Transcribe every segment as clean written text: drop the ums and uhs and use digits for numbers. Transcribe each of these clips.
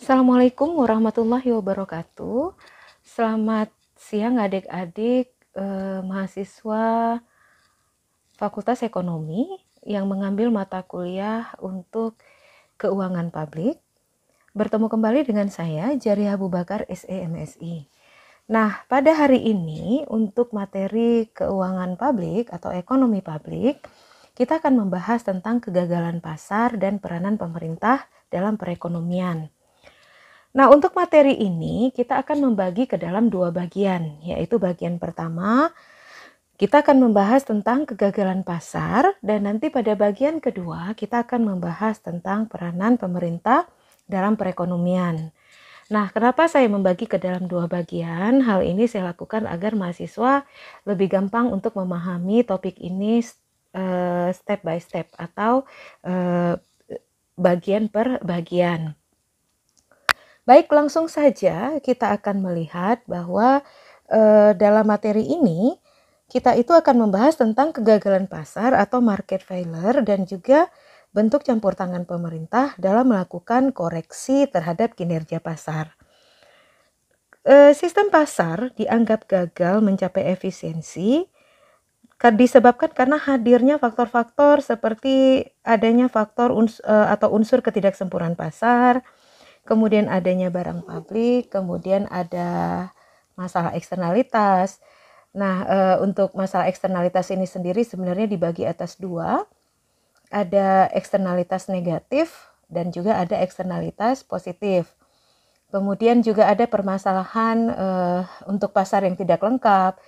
Assalamualaikum warahmatullahi wabarakatuh. Selamat siang adik-adik mahasiswa Fakultas Ekonomi yang mengambil mata kuliah untuk keuangan publik. Bertemu kembali dengan saya, Jariah Abu Bakar, SE MSI. Nah, pada hari ini untuk materi keuangan publik atau ekonomi publik, kita akan membahas tentang kegagalan pasar dan peranan pemerintah dalam perekonomian. Nah, untuk materi ini kita akan membagi ke dalam dua bagian, yaitu bagian pertama kita akan membahas tentang kegagalan pasar dan nanti pada bagian kedua kita akan membahas tentang peranan pemerintah dalam perekonomian. Nah, kenapa saya membagi ke dalam dua bagian? Hal ini saya lakukan agar mahasiswa lebih gampang untuk memahami topik ini step by step atau bagian per bagian. Baik, langsung saja kita akan melihat bahwa dalam materi ini kita itu akan membahas tentang kegagalan pasar atau market failure dan juga bentuk campur tangan pemerintah dalam melakukan koreksi terhadap kinerja pasar. Sistem pasar dianggap gagal mencapai efisiensi disebabkan karena hadirnya faktor-faktor seperti adanya faktor atau unsur ketidaksempurnaan pasar, kemudian adanya barang publik, kemudian ada masalah eksternalitas. Nah, untuk masalah eksternalitas ini sendiri sebenarnya dibagi atas dua. Ada eksternalitas negatif dan juga ada eksternalitas positif. Kemudian juga ada permasalahan untuk pasar yang tidak lengkap.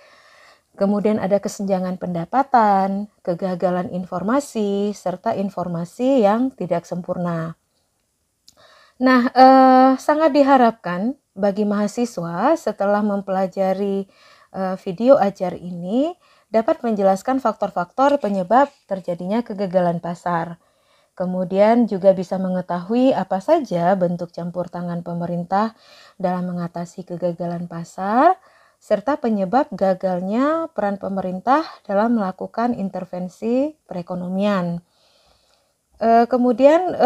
Kemudian ada kesenjangan pendapatan, kegagalan informasi, serta informasi yang tidak sempurna. Nah, sangat diharapkan bagi mahasiswa setelah mempelajari video ajar ini dapat menjelaskan faktor-faktor penyebab terjadinya kegagalan pasar. Kemudian juga bisa mengetahui apa saja bentuk campur tangan pemerintah dalam mengatasi kegagalan pasar, serta penyebab gagalnya peran pemerintah dalam melakukan intervensi perekonomian. Kemudian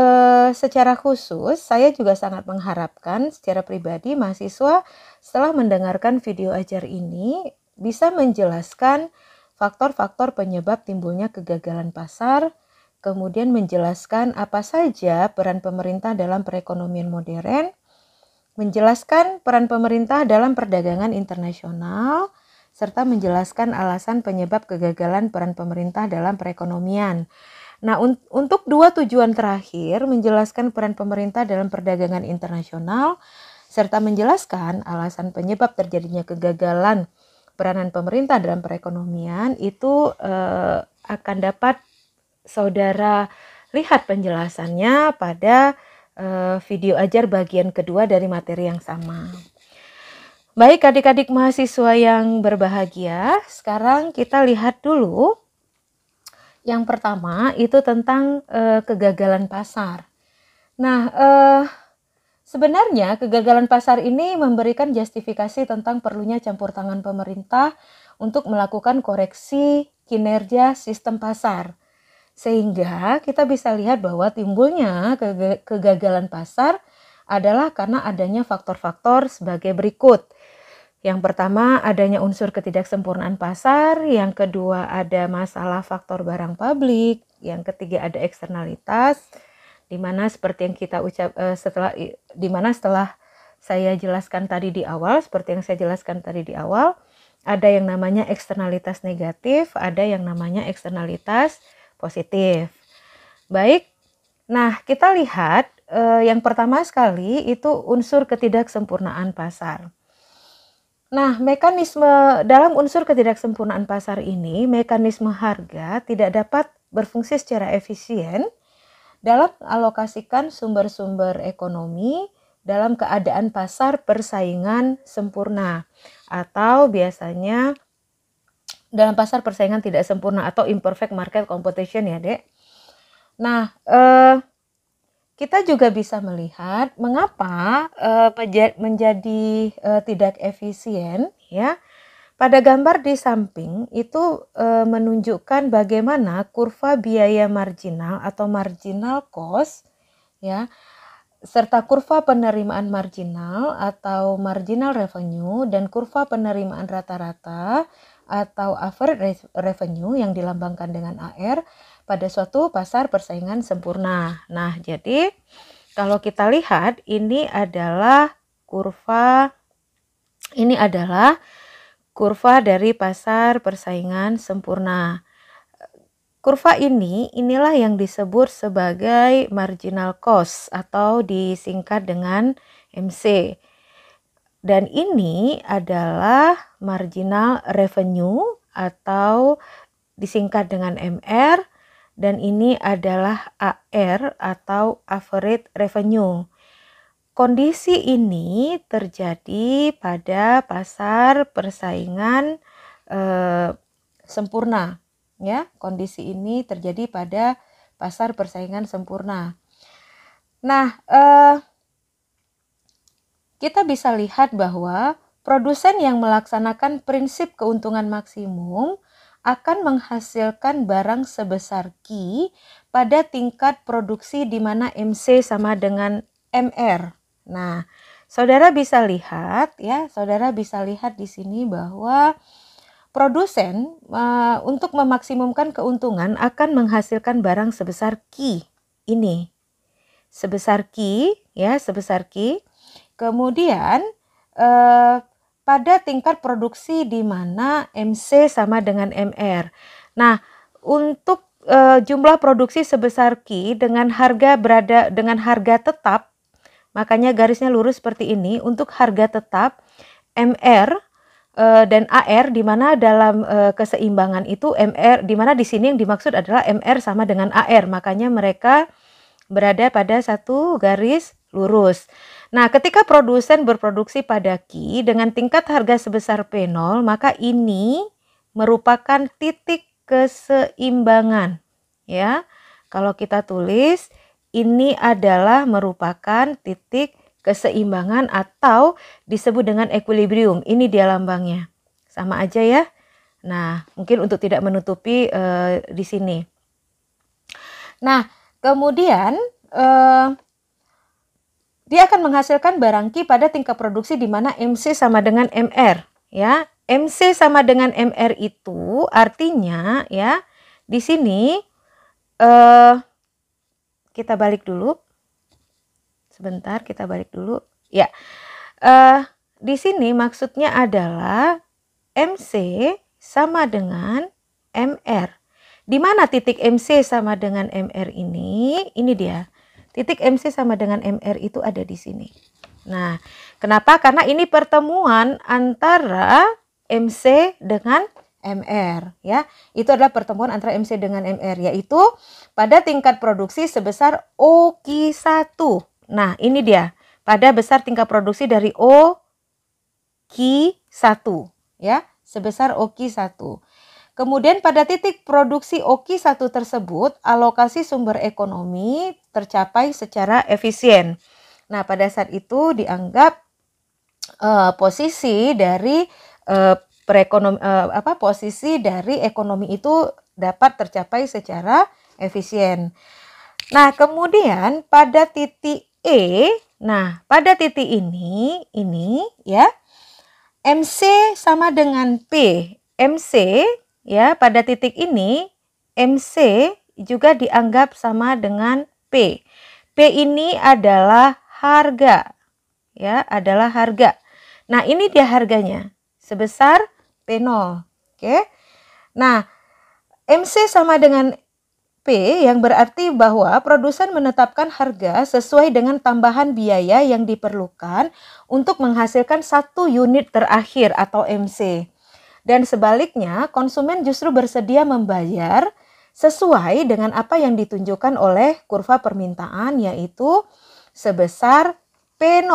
secara khusus saya juga sangat mengharapkan secara pribadi mahasiswa setelah mendengarkan video ajar ini bisa menjelaskan faktor-faktor penyebab timbulnya kegagalan pasar, kemudian menjelaskan apa saja peran pemerintah dalam perekonomian modern, menjelaskan peran pemerintah dalam perdagangan internasional, serta menjelaskan alasan penyebab kegagalan peran pemerintah dalam perekonomian. Nah, untuk dua tujuan terakhir, menjelaskan peran pemerintah dalam perdagangan internasional, serta menjelaskan alasan penyebab terjadinya kegagalan peranan pemerintah dalam perekonomian, itu akan dapat saudara lihat penjelasannya pada video ajar bagian kedua dari materi yang sama. Baik adik-adik mahasiswa yang berbahagia, sekarang kita lihat dulu. Yang pertama itu tentang kegagalan pasar. Nah, sebenarnya kegagalan pasar ini memberikan justifikasi tentang perlunya campur tangan pemerintah untuk melakukan koreksi kinerja sistem pasar. Sehingga kita bisa lihat bahwa timbulnya kegagalan pasar adalah karena adanya faktor-faktor sebagai berikut. Yang pertama adanya unsur ketidaksempurnaan pasar, yang kedua ada masalah faktor barang publik, yang ketiga ada eksternalitas, di mana seperti yang kita setelah saya jelaskan tadi di awal, seperti yang saya jelaskan tadi di awal, ada yang namanya eksternalitas negatif, ada yang namanya eksternalitas positif. Baik, nah kita lihat yang pertama sekali itu unsur ketidaksempurnaan pasar. Nah, mekanisme dalam unsur ketidaksempurnaan pasar ini, mekanisme harga tidak dapat berfungsi secara efisien dalam alokasikan sumber-sumber ekonomi dalam keadaan pasar persaingan sempurna atau biasanya dalam pasar persaingan tidak sempurna atau imperfect market competition ya, Dek. Nah, kita juga bisa melihat mengapa menjadi tidak efisien ya. Pada gambar di samping itu menunjukkan bagaimana kurva biaya marginal atau marginal cost ya serta kurva penerimaan marginal atau marginal revenue dan kurva penerimaan rata-rata atau average revenue yang dilambangkan dengan AR pada suatu pasar persaingan sempurna. Nah, jadi kalau kita lihat ini adalah kurva dari pasar persaingan sempurna. Kurva inilah yang disebut sebagai marginal cost atau disingkat dengan MC. Dan ini adalah marginal revenue atau disingkat dengan MR. Dan ini adalah AR atau average revenue. Kondisi ini terjadi pada pasar persaingan sempurna. Ya, kondisi ini terjadi pada pasar persaingan sempurna. Nah, kita bisa lihat bahwa produsen yang melaksanakan prinsip keuntungan maksimum akan menghasilkan barang sebesar Q pada tingkat produksi di mana MC sama dengan MR. Nah, saudara bisa lihat di sini bahwa produsen untuk memaksimumkan keuntungan akan menghasilkan barang sebesar Q ini. Sebesar Q. Kemudian pada tingkat produksi di mana MC sama dengan MR. Nah, untuk jumlah produksi sebesar Q dengan harga tetap, makanya garisnya lurus seperti ini. Untuk harga tetap MR dan AR, di mana dalam keseimbangan itu MR, di mana di sini yang dimaksud adalah MR sama dengan AR, makanya mereka berada pada satu garis lurus. Nah, ketika produsen berproduksi pada Q dengan tingkat harga sebesar P0, maka ini merupakan titik keseimbangan. Ya, kalau kita tulis, ini adalah merupakan titik keseimbangan atau disebut dengan equilibrium. Ini dia lambangnya. Sama aja ya. Nah, mungkin untuk tidak menutupi di sini. Nah, kemudian dia akan menghasilkan barang Q pada tingkat produksi di mana MC sama dengan MR, ya. MC sama dengan MR itu artinya ya, di sini kita balik dulu. Sebentar, kita balik dulu. Ya, di sini maksudnya adalah MC sama dengan MR. Di mana titik MC sama dengan MR ini? Ini dia. Titik MC sama dengan MR itu ada di sini. Nah, kenapa? Karena ini pertemuan antara MC dengan MR, ya. Itu adalah pertemuan antara MC dengan MR, yaitu pada tingkat produksi sebesar OQ1. Nah, ini dia. Pada besar tingkat produksi dari OQ1, ya, sebesar OQ1. Kemudian pada titik produksi OQ1 tersebut, alokasi sumber ekonomi tercapai secara efisien. Nah, pada saat itu dianggap posisi dari ekonomi itu dapat tercapai secara efisien. Nah, kemudian pada titik E, nah pada titik ini ya, MC sama dengan P. MC ya, pada titik ini MC juga dianggap sama dengan P. P ini adalah harga, ya, adalah harga. Nah, ini dia harganya sebesar P0. Oke. Nah, MC sama dengan P yang berarti bahwa produsen menetapkan harga sesuai dengan tambahan biaya yang diperlukan untuk menghasilkan 1 unit terakhir atau MC. Dan sebaliknya, konsumen justru bersedia membayar sesuai dengan apa yang ditunjukkan oleh kurva permintaan, yaitu sebesar P0.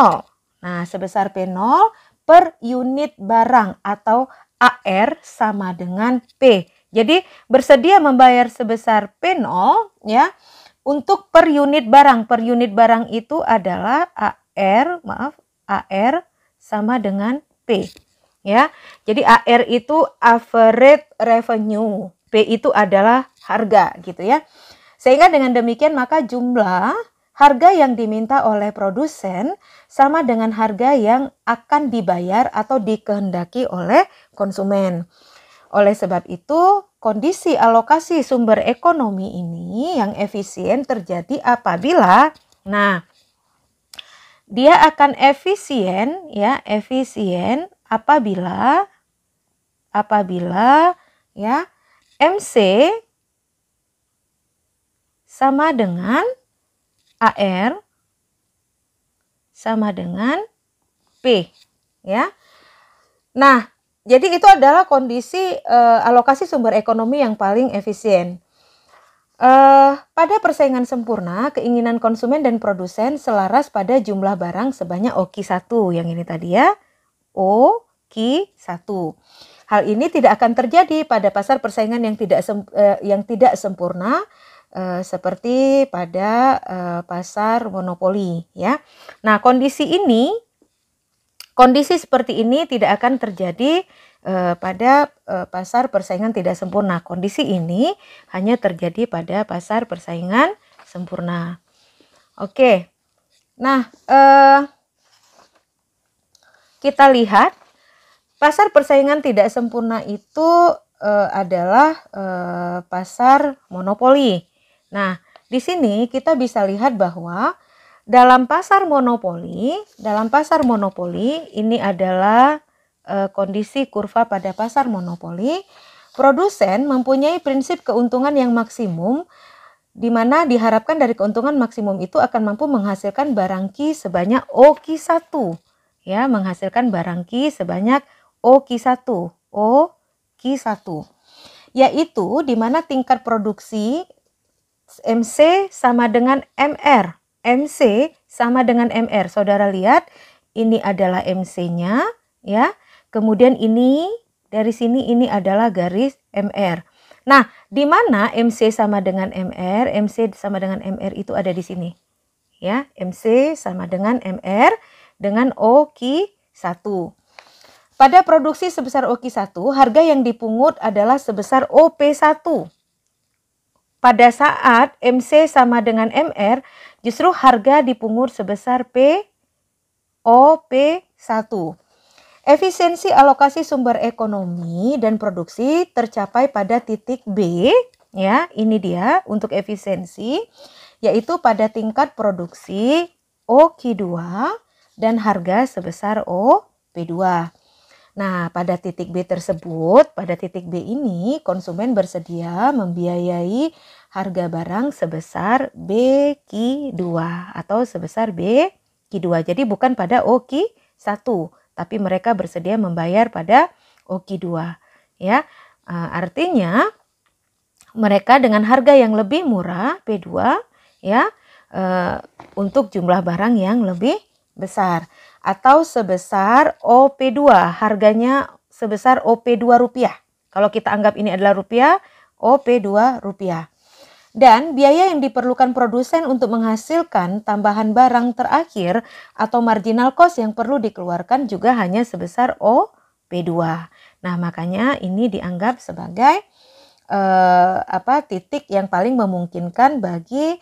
Nah, sebesar P0 per unit barang atau AR sama dengan P. Jadi bersedia membayar sebesar P0 ya untuk per unit barang. Per unit barang itu adalah AR sama dengan P. Ya. Jadi AR itu average revenue, P itu adalah harga gitu ya. Sehingga dengan demikian maka jumlah harga yang diminta oleh produsen sama dengan harga yang akan dibayar atau dikehendaki oleh konsumen. Oleh sebab itu, kondisi alokasi sumber ekonomi ini yang efisien terjadi apabila, dia akan efisien ya, efisien apabila ya MC sama dengan AR sama dengan P ya. Nah, jadi itu adalah kondisi alokasi sumber ekonomi yang paling efisien. Pada persaingan sempurna, keinginan konsumen dan produsen selaras pada jumlah barang sebanyak OQ1. Yang ini tadi ya, OQ1. Hal ini tidak akan terjadi pada pasar persaingan yang tidak sempurna, seperti pada pasar monopoli ya. Nah, kondisi seperti ini tidak akan terjadi pada pasar persaingan tidak sempurna. Kondisi ini hanya terjadi pada pasar persaingan sempurna. Oke, nah kita lihat pasar persaingan tidak sempurna itu adalah pasar monopoli. Nah, di sini kita bisa lihat bahwa dalam pasar monopoli ini adalah kondisi kurva pada pasar monopoli. Produsen mempunyai prinsip keuntungan yang maksimum, di mana diharapkan dari keuntungan maksimum itu akan mampu menghasilkan barang Q sebanyak OQ1 ya, menghasilkan barang Q sebanyak OQ1 yaitu di mana tingkat produksi MC sama dengan MR. MC sama dengan MR. Saudara lihat, ini adalah MC-nya ya. Kemudian ini dari sini ini adalah garis MR. Nah, di mana MC sama dengan MR? MC sama dengan MR itu ada di sini. Ya, MC sama dengan MR dengan OQ1. Pada produksi sebesar OQ1, harga yang dipungut adalah sebesar OP1. Pada saat MC sama dengan MR, justru harga dipungut sebesar OP1. Efisiensi alokasi sumber ekonomi dan produksi tercapai pada titik B, ya, ini dia untuk efisiensi, yaitu pada tingkat produksi OQ2 dan harga sebesar OP2. Nah, pada titik B tersebut, pada titik B ini konsumen bersedia membiayai harga barang sebesar BQ2 atau sebesar BQ2. Jadi bukan pada OQ1. Tapi mereka bersedia membayar pada OQ2 ya. Artinya mereka dengan harga yang lebih murah P2 ya, untuk jumlah barang yang lebih besar, atau sebesar OP2, harganya sebesar OP2 rupiah. Kalau kita anggap ini adalah rupiah, OP2 rupiah. Dan biaya yang diperlukan produsen untuk menghasilkan tambahan barang terakhir atau marginal cost yang perlu dikeluarkan juga hanya sebesar OP2. Nah, makanya ini dianggap sebagai titik yang paling memungkinkan bagi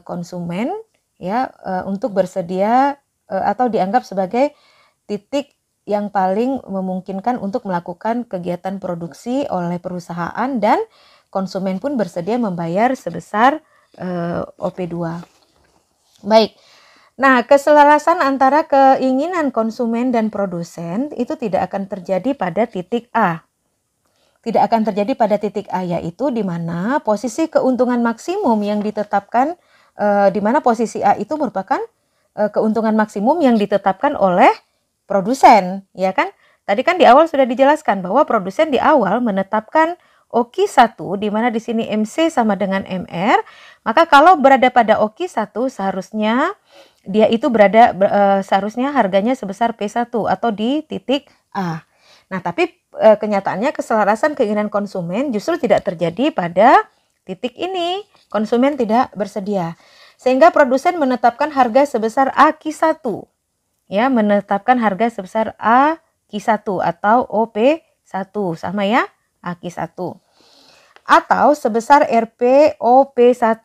konsumen ya, untuk bersedia atau dianggap sebagai titik yang paling memungkinkan untuk melakukan kegiatan produksi oleh perusahaan, dan konsumen pun bersedia membayar sebesar OP2. Baik, nah keselarasan antara keinginan konsumen dan produsen itu tidak akan terjadi pada titik A. Tidak akan terjadi pada titik A, yaitu di mana posisi keuntungan maksimum yang ditetapkan, di mana posisi A itu merupakan keuntungan maksimum yang ditetapkan oleh produsen, ya kan? Tadi kan di awal sudah dijelaskan bahwa produsen di awal menetapkan OQ1, di mana di sini MC sama dengan MR, maka kalau berada pada OQ1 seharusnya dia itu seharusnya harganya sebesar P1 atau di titik A. Nah, tapi kenyataannya keselarasan keinginan konsumen justru tidak terjadi pada titik ini. Konsumen tidak bersedia. Sehingga produsen menetapkan harga sebesar AQ1. Ya, menetapkan harga sebesar AQ1 atau OP1, sama ya, AQ1. atau sebesar RPOP1,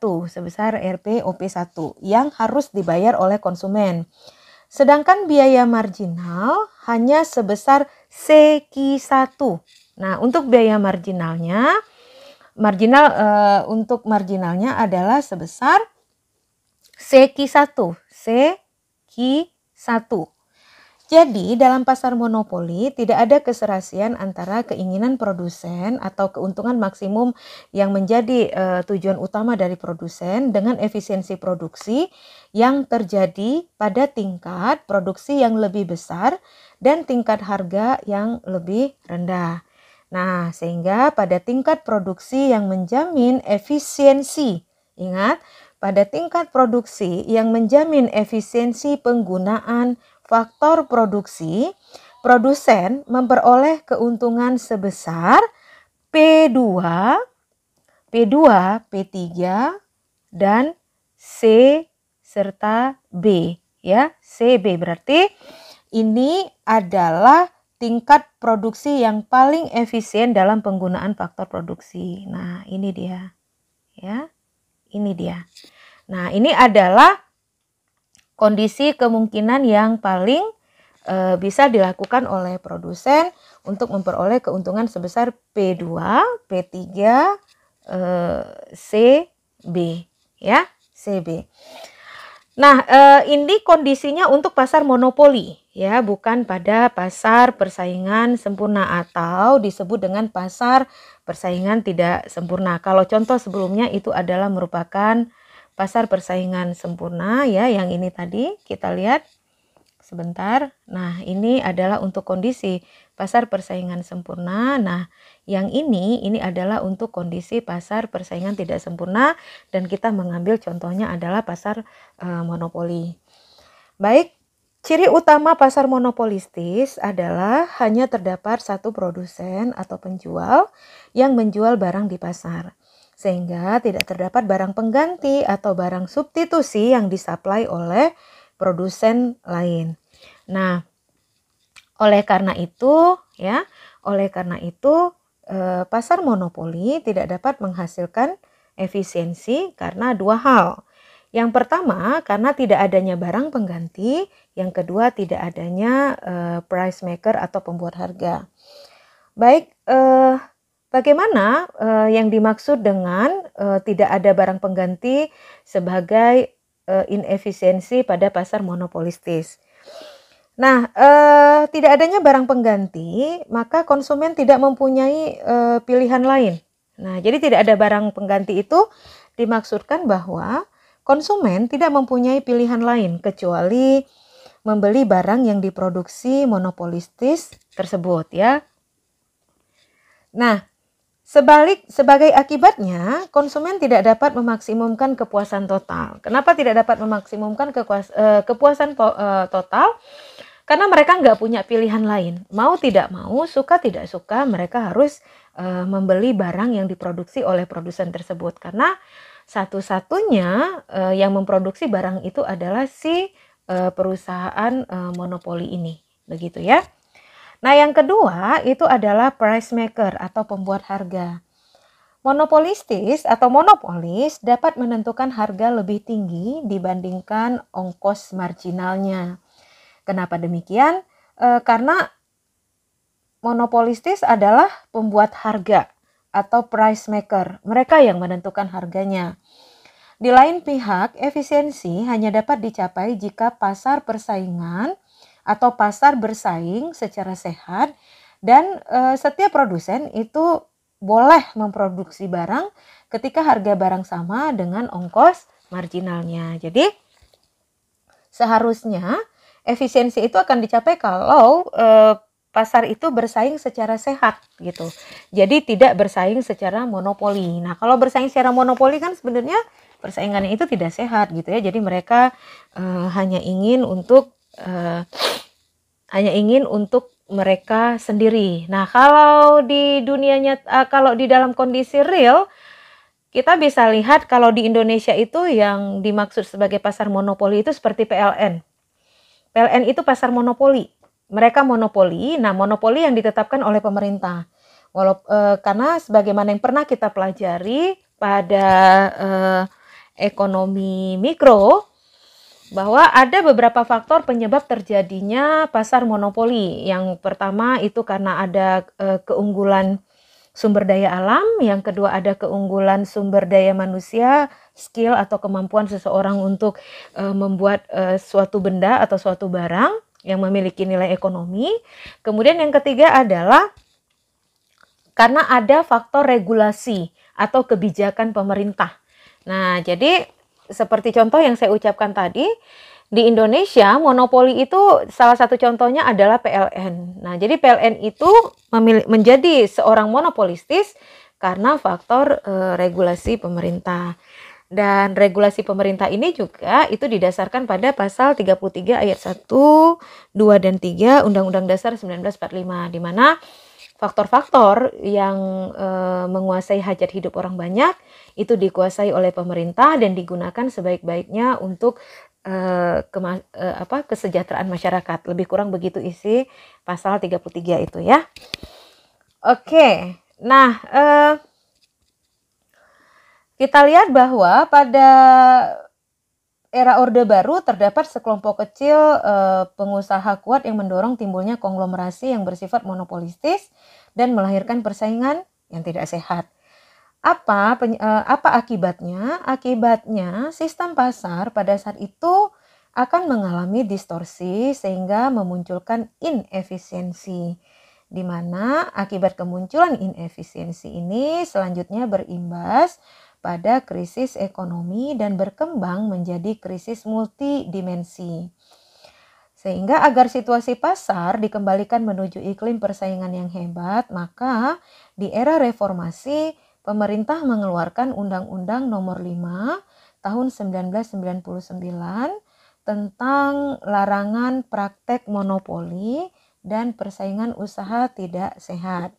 yang harus dibayar oleh konsumen. Sedangkan biaya marginal hanya sebesar SEKI1. Nah, untuk biaya marginalnya, untuk marginalnya adalah sebesar SEKI1. Jadi, dalam pasar monopoli tidak ada keserasian antara keinginan produsen atau keuntungan maksimum yang menjadi tujuan utama dari produsen dengan efisiensi produksi yang terjadi pada tingkat produksi yang lebih besar dan tingkat harga yang lebih rendah. Nah, sehingga pada tingkat produksi yang menjamin efisiensi, ingat, pada tingkat produksi yang menjamin efisiensi penggunaan faktor produksi, produsen memperoleh keuntungan sebesar P2, P3, dan C serta B. Ya, CB berarti ini adalah tingkat produksi yang paling efisien dalam penggunaan faktor produksi. Nah, ini dia. Ya, ini dia. Nah, ini adalah kondisi kemungkinan yang paling bisa dilakukan oleh produsen untuk memperoleh keuntungan sebesar P2, P3, CB, ya, CB. Nah, ini kondisinya untuk pasar monopoli, ya, bukan pada pasar persaingan sempurna atau disebut dengan pasar persaingan tidak sempurna. Kalau contoh sebelumnya itu adalah merupakan pasar persaingan sempurna, ya, yang ini tadi kita lihat sebentar. Nah, ini adalah untuk kondisi pasar persaingan sempurna. Nah, yang ini adalah untuk kondisi pasar persaingan tidak sempurna dan kita mengambil contohnya adalah pasar monopoli. Baik, ciri utama pasar monopolistis adalah hanya terdapat satu produsen atau penjual yang menjual barang di pasar, sehingga tidak terdapat barang pengganti atau barang substitusi yang disuplai oleh produsen lain. Nah, oleh karena itu, pasar monopoli tidak dapat menghasilkan efisiensi karena dua hal. Yang pertama, karena tidak adanya barang pengganti. Yang kedua, tidak adanya price maker atau pembuat harga. Baik, bagaimana yang dimaksud dengan tidak ada barang pengganti sebagai inefisiensi pada pasar monopolistis? Nah, tidak adanya barang pengganti, maka konsumen tidak mempunyai pilihan lain. Nah, jadi tidak ada barang pengganti itu dimaksudkan bahwa konsumen tidak mempunyai pilihan lain kecuali membeli barang yang diproduksi monopolistis tersebut, ya. Nah, sebagai akibatnya, konsumen tidak dapat memaksimumkan kepuasan total. Kenapa tidak dapat memaksimumkan kepuasan total? Karena mereka nggak punya pilihan lain. Mau tidak mau, suka tidak suka, mereka harus membeli barang yang diproduksi oleh produsen tersebut. Karena satu-satunya yang memproduksi barang itu adalah si perusahaan monopoli ini. Begitu, ya. Nah, yang kedua itu adalah price maker atau pembuat harga. Monopolistis atau monopolis dapat menentukan harga lebih tinggi dibandingkan ongkos marginalnya. Kenapa demikian? Karena monopolistis adalah pembuat harga atau price maker. Mereka yang menentukan harganya. Di lain pihak, efisiensi hanya dapat dicapai jika pasar persaingan atau pasar bersaing secara sehat dan setiap produsen itu boleh memproduksi barang ketika harga barang sama dengan ongkos marginalnya. Jadi seharusnya efisiensi itu akan dicapai kalau pasar itu bersaing secara sehat gitu. Jadi tidak bersaing secara monopoli. Nah, kalau bersaing secara monopoli kan sebenarnya persaingannya itu tidak sehat gitu, ya. Jadi mereka hanya ingin untuk mereka sendiri. Nah, kalau di kalau di dalam kondisi real, kita bisa lihat kalau di Indonesia itu yang dimaksud sebagai pasar monopoli itu seperti PLN. PLN itu pasar monopoli. Mereka monopoli. Nah, monopoli yang ditetapkan oleh pemerintah. Karena sebagaimana yang pernah kita pelajari pada ekonomi mikro, bahwa ada beberapa faktor penyebab terjadinya pasar monopoli. Yang pertama itu karena ada keunggulan sumber daya alam, yang kedua ada keunggulan sumber daya manusia, skill atau kemampuan seseorang untuk membuat suatu benda atau suatu barang yang memiliki nilai ekonomi. Kemudian yang ketiga adalah karena ada faktor regulasi atau kebijakan pemerintah. Nah, jadi seperti contoh yang saya ucapkan tadi, di Indonesia monopoli itu salah satu contohnya adalah PLN. Nah, jadi PLN itu menjadi seorang monopolistis karena faktor regulasi pemerintah. Dan regulasi pemerintah ini juga itu didasarkan pada pasal 33 ayat 1, 2 dan 3 Undang-Undang Dasar 1945, di mana faktor-faktor yang menguasai hajat hidup orang banyak itu dikuasai oleh pemerintah dan digunakan sebaik-baiknya untuk kesejahteraan masyarakat. Lebih kurang begitu isi pasal 33 itu ya. Oke. Nah, kita lihat bahwa pada era Orde Baru terdapat sekelompok kecil pengusaha kuat yang mendorong timbulnya konglomerasi yang bersifat monopolistis dan melahirkan persaingan yang tidak sehat. Apa akibatnya? Akibatnya sistem pasar pada saat itu akan mengalami distorsi sehingga memunculkan inefisiensi, di mana akibat kemunculan inefisiensi ini selanjutnya berimbas pada krisis ekonomi dan berkembang menjadi krisis multidimensi. Sehingga agar situasi pasar dikembalikan menuju iklim persaingan yang hebat, maka di era reformasi pemerintah mengeluarkan Undang-Undang Nomor 5 Tahun 1999 tentang larangan praktek monopoli dan persaingan usaha tidak sehat,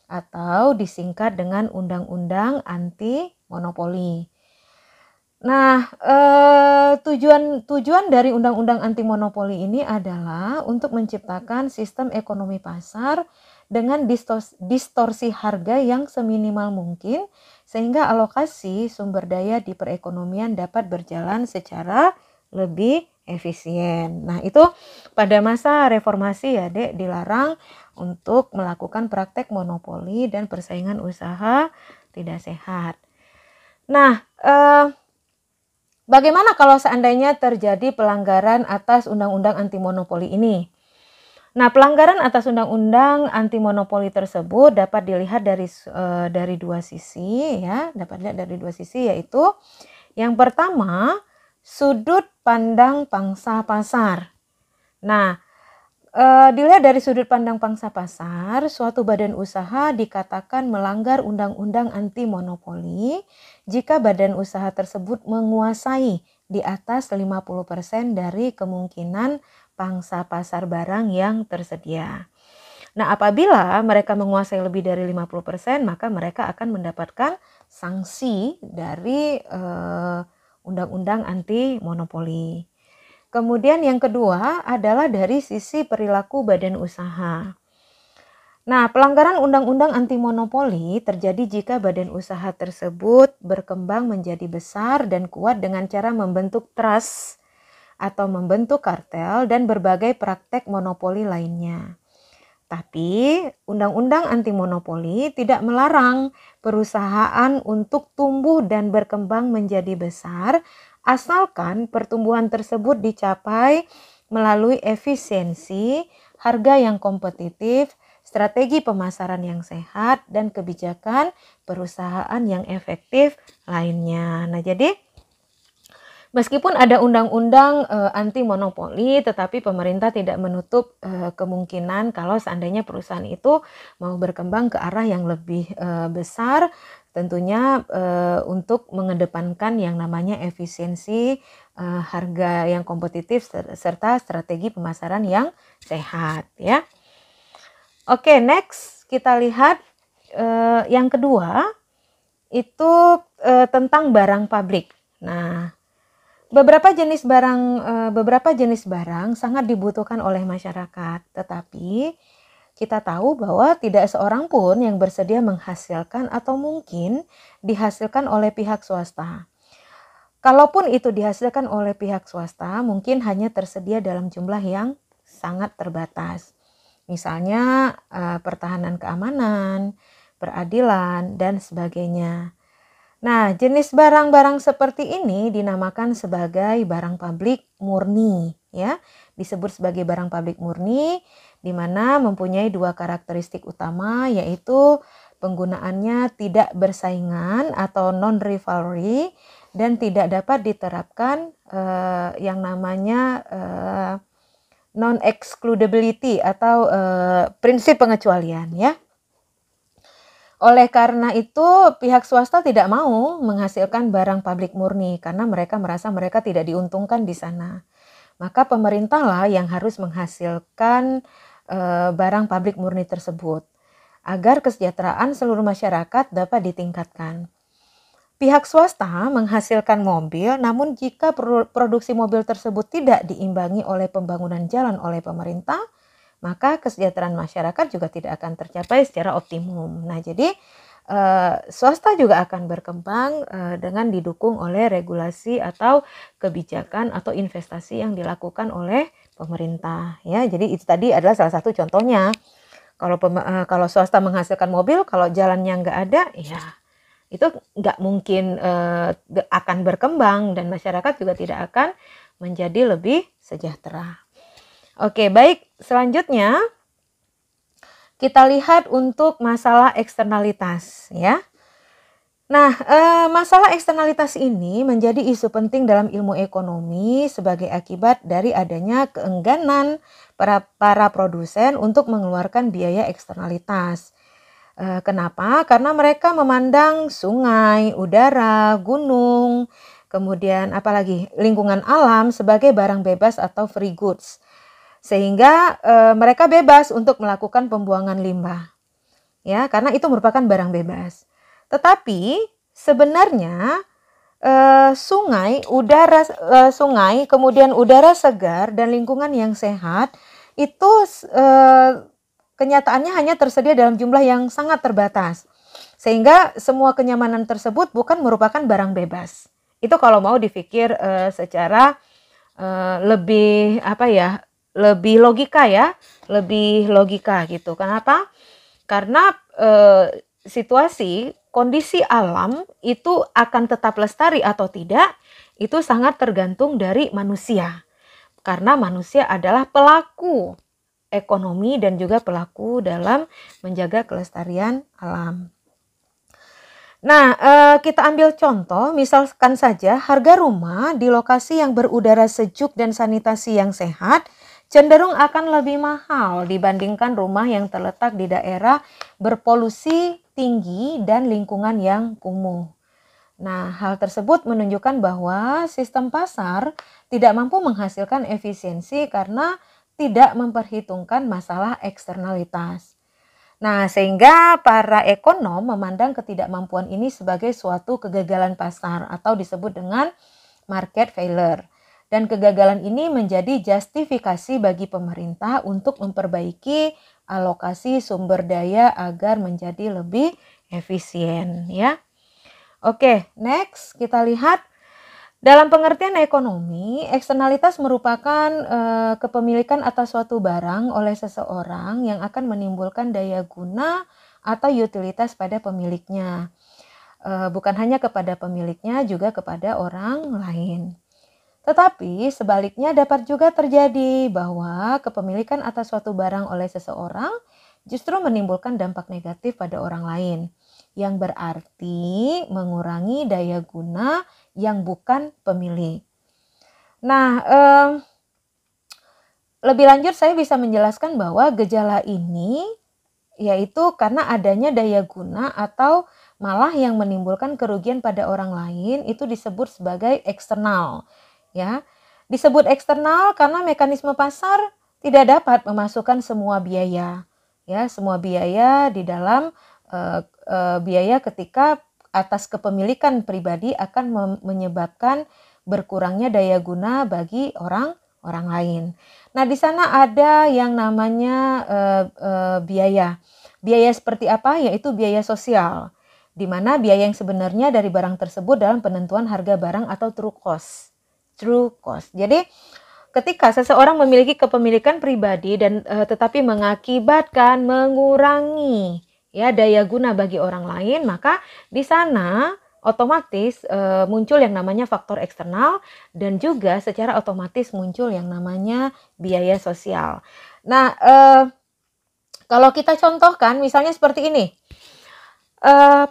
atau disingkat dengan Undang-Undang Anti Monopoli. Nah, tujuan dari Undang-Undang Anti Monopoli ini adalah untuk menciptakan sistem ekonomi pasar dengan distorsi harga yang seminimal mungkin sehingga alokasi sumber daya di perekonomian dapat berjalan secara lebih efisien. Nah, itu pada masa reformasi ya, Dek, dilarang untuk melakukan praktek monopoli dan persaingan usaha tidak sehat. Nah, bagaimana kalau seandainya terjadi pelanggaran atas Undang-Undang Anti Monopoli ini? Nah, pelanggaran atas Undang-Undang Anti Monopoli tersebut dapat dilihat dari dua sisi ya, yaitu yang pertama, sudut pandang pangsa pasar. Nah, dilihat dari sudut pandang pangsa pasar, suatu badan usaha dikatakan melanggar Undang-Undang Anti Monopoli jika badan usaha tersebut menguasai di atas 50% dari kemungkinan pangsa pasar barang yang tersedia. Nah, apabila mereka menguasai lebih dari 50%, maka mereka akan mendapatkan sanksi dari Undang-Undang Anti Monopoli. Kemudian yang kedua adalah dari sisi perilaku badan usaha. Nah, pelanggaran Undang-Undang Anti Monopoli terjadi jika badan usaha tersebut berkembang menjadi besar dan kuat dengan cara membentuk trust atau membentuk kartel dan berbagai praktek monopoli lainnya. Tapi, Undang-Undang Anti Monopoli tidak melarang perusahaan untuk tumbuh dan berkembang menjadi besar, asalkan pertumbuhan tersebut dicapai melalui efisiensi, harga yang kompetitif, strategi pemasaran yang sehat, dan kebijakan perusahaan yang efektif lainnya. Nah, jadi meskipun ada undang-undang anti monopoli, tetapi pemerintah tidak menutup kemungkinan kalau seandainya perusahaan itu mau berkembang ke arah yang lebih besar, tentunya untuk mengedepankan yang namanya efisiensi, harga yang kompetitif, serta strategi pemasaran yang sehat ya. Oke, next kita lihat yang kedua itu tentang barang publik. Nah, beberapa jenis barang sangat dibutuhkan oleh masyarakat, tetapi kita tahu bahwa tidak seorang pun yang bersedia menghasilkan atau mungkin dihasilkan oleh pihak swasta. Kalaupun itu dihasilkan oleh pihak swasta, mungkin hanya tersedia dalam jumlah yang sangat terbatas. Misalnya pertahanan keamanan, peradilan, dan sebagainya. Nah, jenis barang-barang seperti ini dinamakan sebagai barang publik murni, ya. Disebut sebagai barang publik murni, di mana mempunyai dua karakteristik utama, yaitu penggunaannya tidak bersaingan atau non-rivalry, dan tidak dapat diterapkan yang namanya non-excludability atau prinsip pengecualian, ya. Oleh karena itu, pihak swasta tidak mau menghasilkan barang publik murni karena mereka merasa mereka tidak diuntungkan di sana. Maka pemerintahlah yang harus menghasilkan barang publik murni tersebut agar kesejahteraan seluruh masyarakat dapat ditingkatkan. Pihak swasta menghasilkan mobil, namun jika produksi mobil tersebut tidak diimbangi oleh pembangunan jalan oleh pemerintah, maka kesejahteraan masyarakat juga tidak akan tercapai secara optimum. Nah, jadi swasta juga akan berkembang dengan didukung oleh regulasi atau kebijakan atau investasi yang dilakukan oleh pemerintah. Ya, jadi itu tadi adalah salah satu contohnya. Kalau swasta menghasilkan mobil, kalau jalannya nggak ada, ya itu nggak mungkin akan berkembang dan masyarakat juga tidak akan menjadi lebih sejahtera. Oke, baik. Selanjutnya kita lihat untuk masalah eksternalitas, ya. Nah, masalah eksternalitas ini menjadi isu penting dalam ilmu ekonomi sebagai akibat dari adanya keengganan para produsen untuk mengeluarkan biaya eksternalitas. Kenapa? Karena mereka memandang sungai, udara, gunung, kemudian apalagi lingkungan alam sebagai barang bebas atau free goods. Sehingga mereka bebas untuk melakukan pembuangan limbah, ya, karena itu merupakan barang bebas. Tetapi sebenarnya sungai, kemudian udara segar dan lingkungan yang sehat itu kenyataannya hanya tersedia dalam jumlah yang sangat terbatas, sehingga semua kenyamanan tersebut bukan merupakan barang bebas. Itu kalau mau dipikir secara lebih lebih logika, ya, lebih logika gitu. Kenapa? Karena kondisi alam itu akan tetap lestari atau tidak, itu sangat tergantung dari manusia. Karena manusia adalah pelaku ekonomi dan juga pelaku dalam menjaga kelestarian alam. Nah, kita ambil contoh, misalkan saja harga rumah di lokasi yang berudara sejuk dan sanitasi yang sehat cenderung akan lebih mahal dibandingkan rumah yang terletak di daerah berpolusi tinggi dan lingkungan yang kumuh. Nah, hal tersebut menunjukkan bahwa sistem pasar tidak mampu menghasilkan efisiensi karena tidak memperhitungkan masalah eksternalitas. Nah, sehingga para ekonom memandang ketidakmampuan ini sebagai suatu kegagalan pasar atau disebut dengan market failure. Dan kegagalan ini menjadi justifikasi bagi pemerintah untuk memperbaiki alokasi sumber daya agar menjadi lebih efisien, ya. Oke, next kita lihat. Dalam pengertian ekonomi, eksternalitas merupakan kepemilikan atas suatu barang oleh seseorang yang akan menimbulkan daya guna atau utilitas pada pemiliknya. Bukan hanya kepada pemiliknya, juga kepada orang lain. Tetapi sebaliknya dapat juga terjadi bahwa kepemilikan atas suatu barang oleh seseorang justru menimbulkan dampak negatif pada orang lain, yang berarti mengurangi daya guna yang bukan pemilik. Nah, lebih lanjut saya bisa menjelaskan bahwa gejala ini yaitu karena adanya daya guna atau malah yang menimbulkan kerugian pada orang lain itu disebut sebagai eksternal, ya. Disebut eksternal karena mekanisme pasar tidak dapat memasukkan semua biaya, ya, semua biaya di dalam biaya ketika atas kepemilikan pribadi akan menyebabkan berkurangnya daya guna bagi orang orang lain. Nah, di sana ada yang namanya biaya. Biaya seperti apa? Yaitu biaya sosial, di mana biaya yang sebenarnya dari barang tersebut dalam penentuan harga barang atau true cost. True cost. Jadi, ketika seseorang memiliki kepemilikan pribadi dan tetapi mengakibatkan mengurangi ya daya guna bagi orang lain, maka di sana otomatis muncul yang namanya faktor eksternal dan juga secara otomatis muncul yang namanya biaya sosial. Nah, kalau kita contohkan misalnya seperti ini,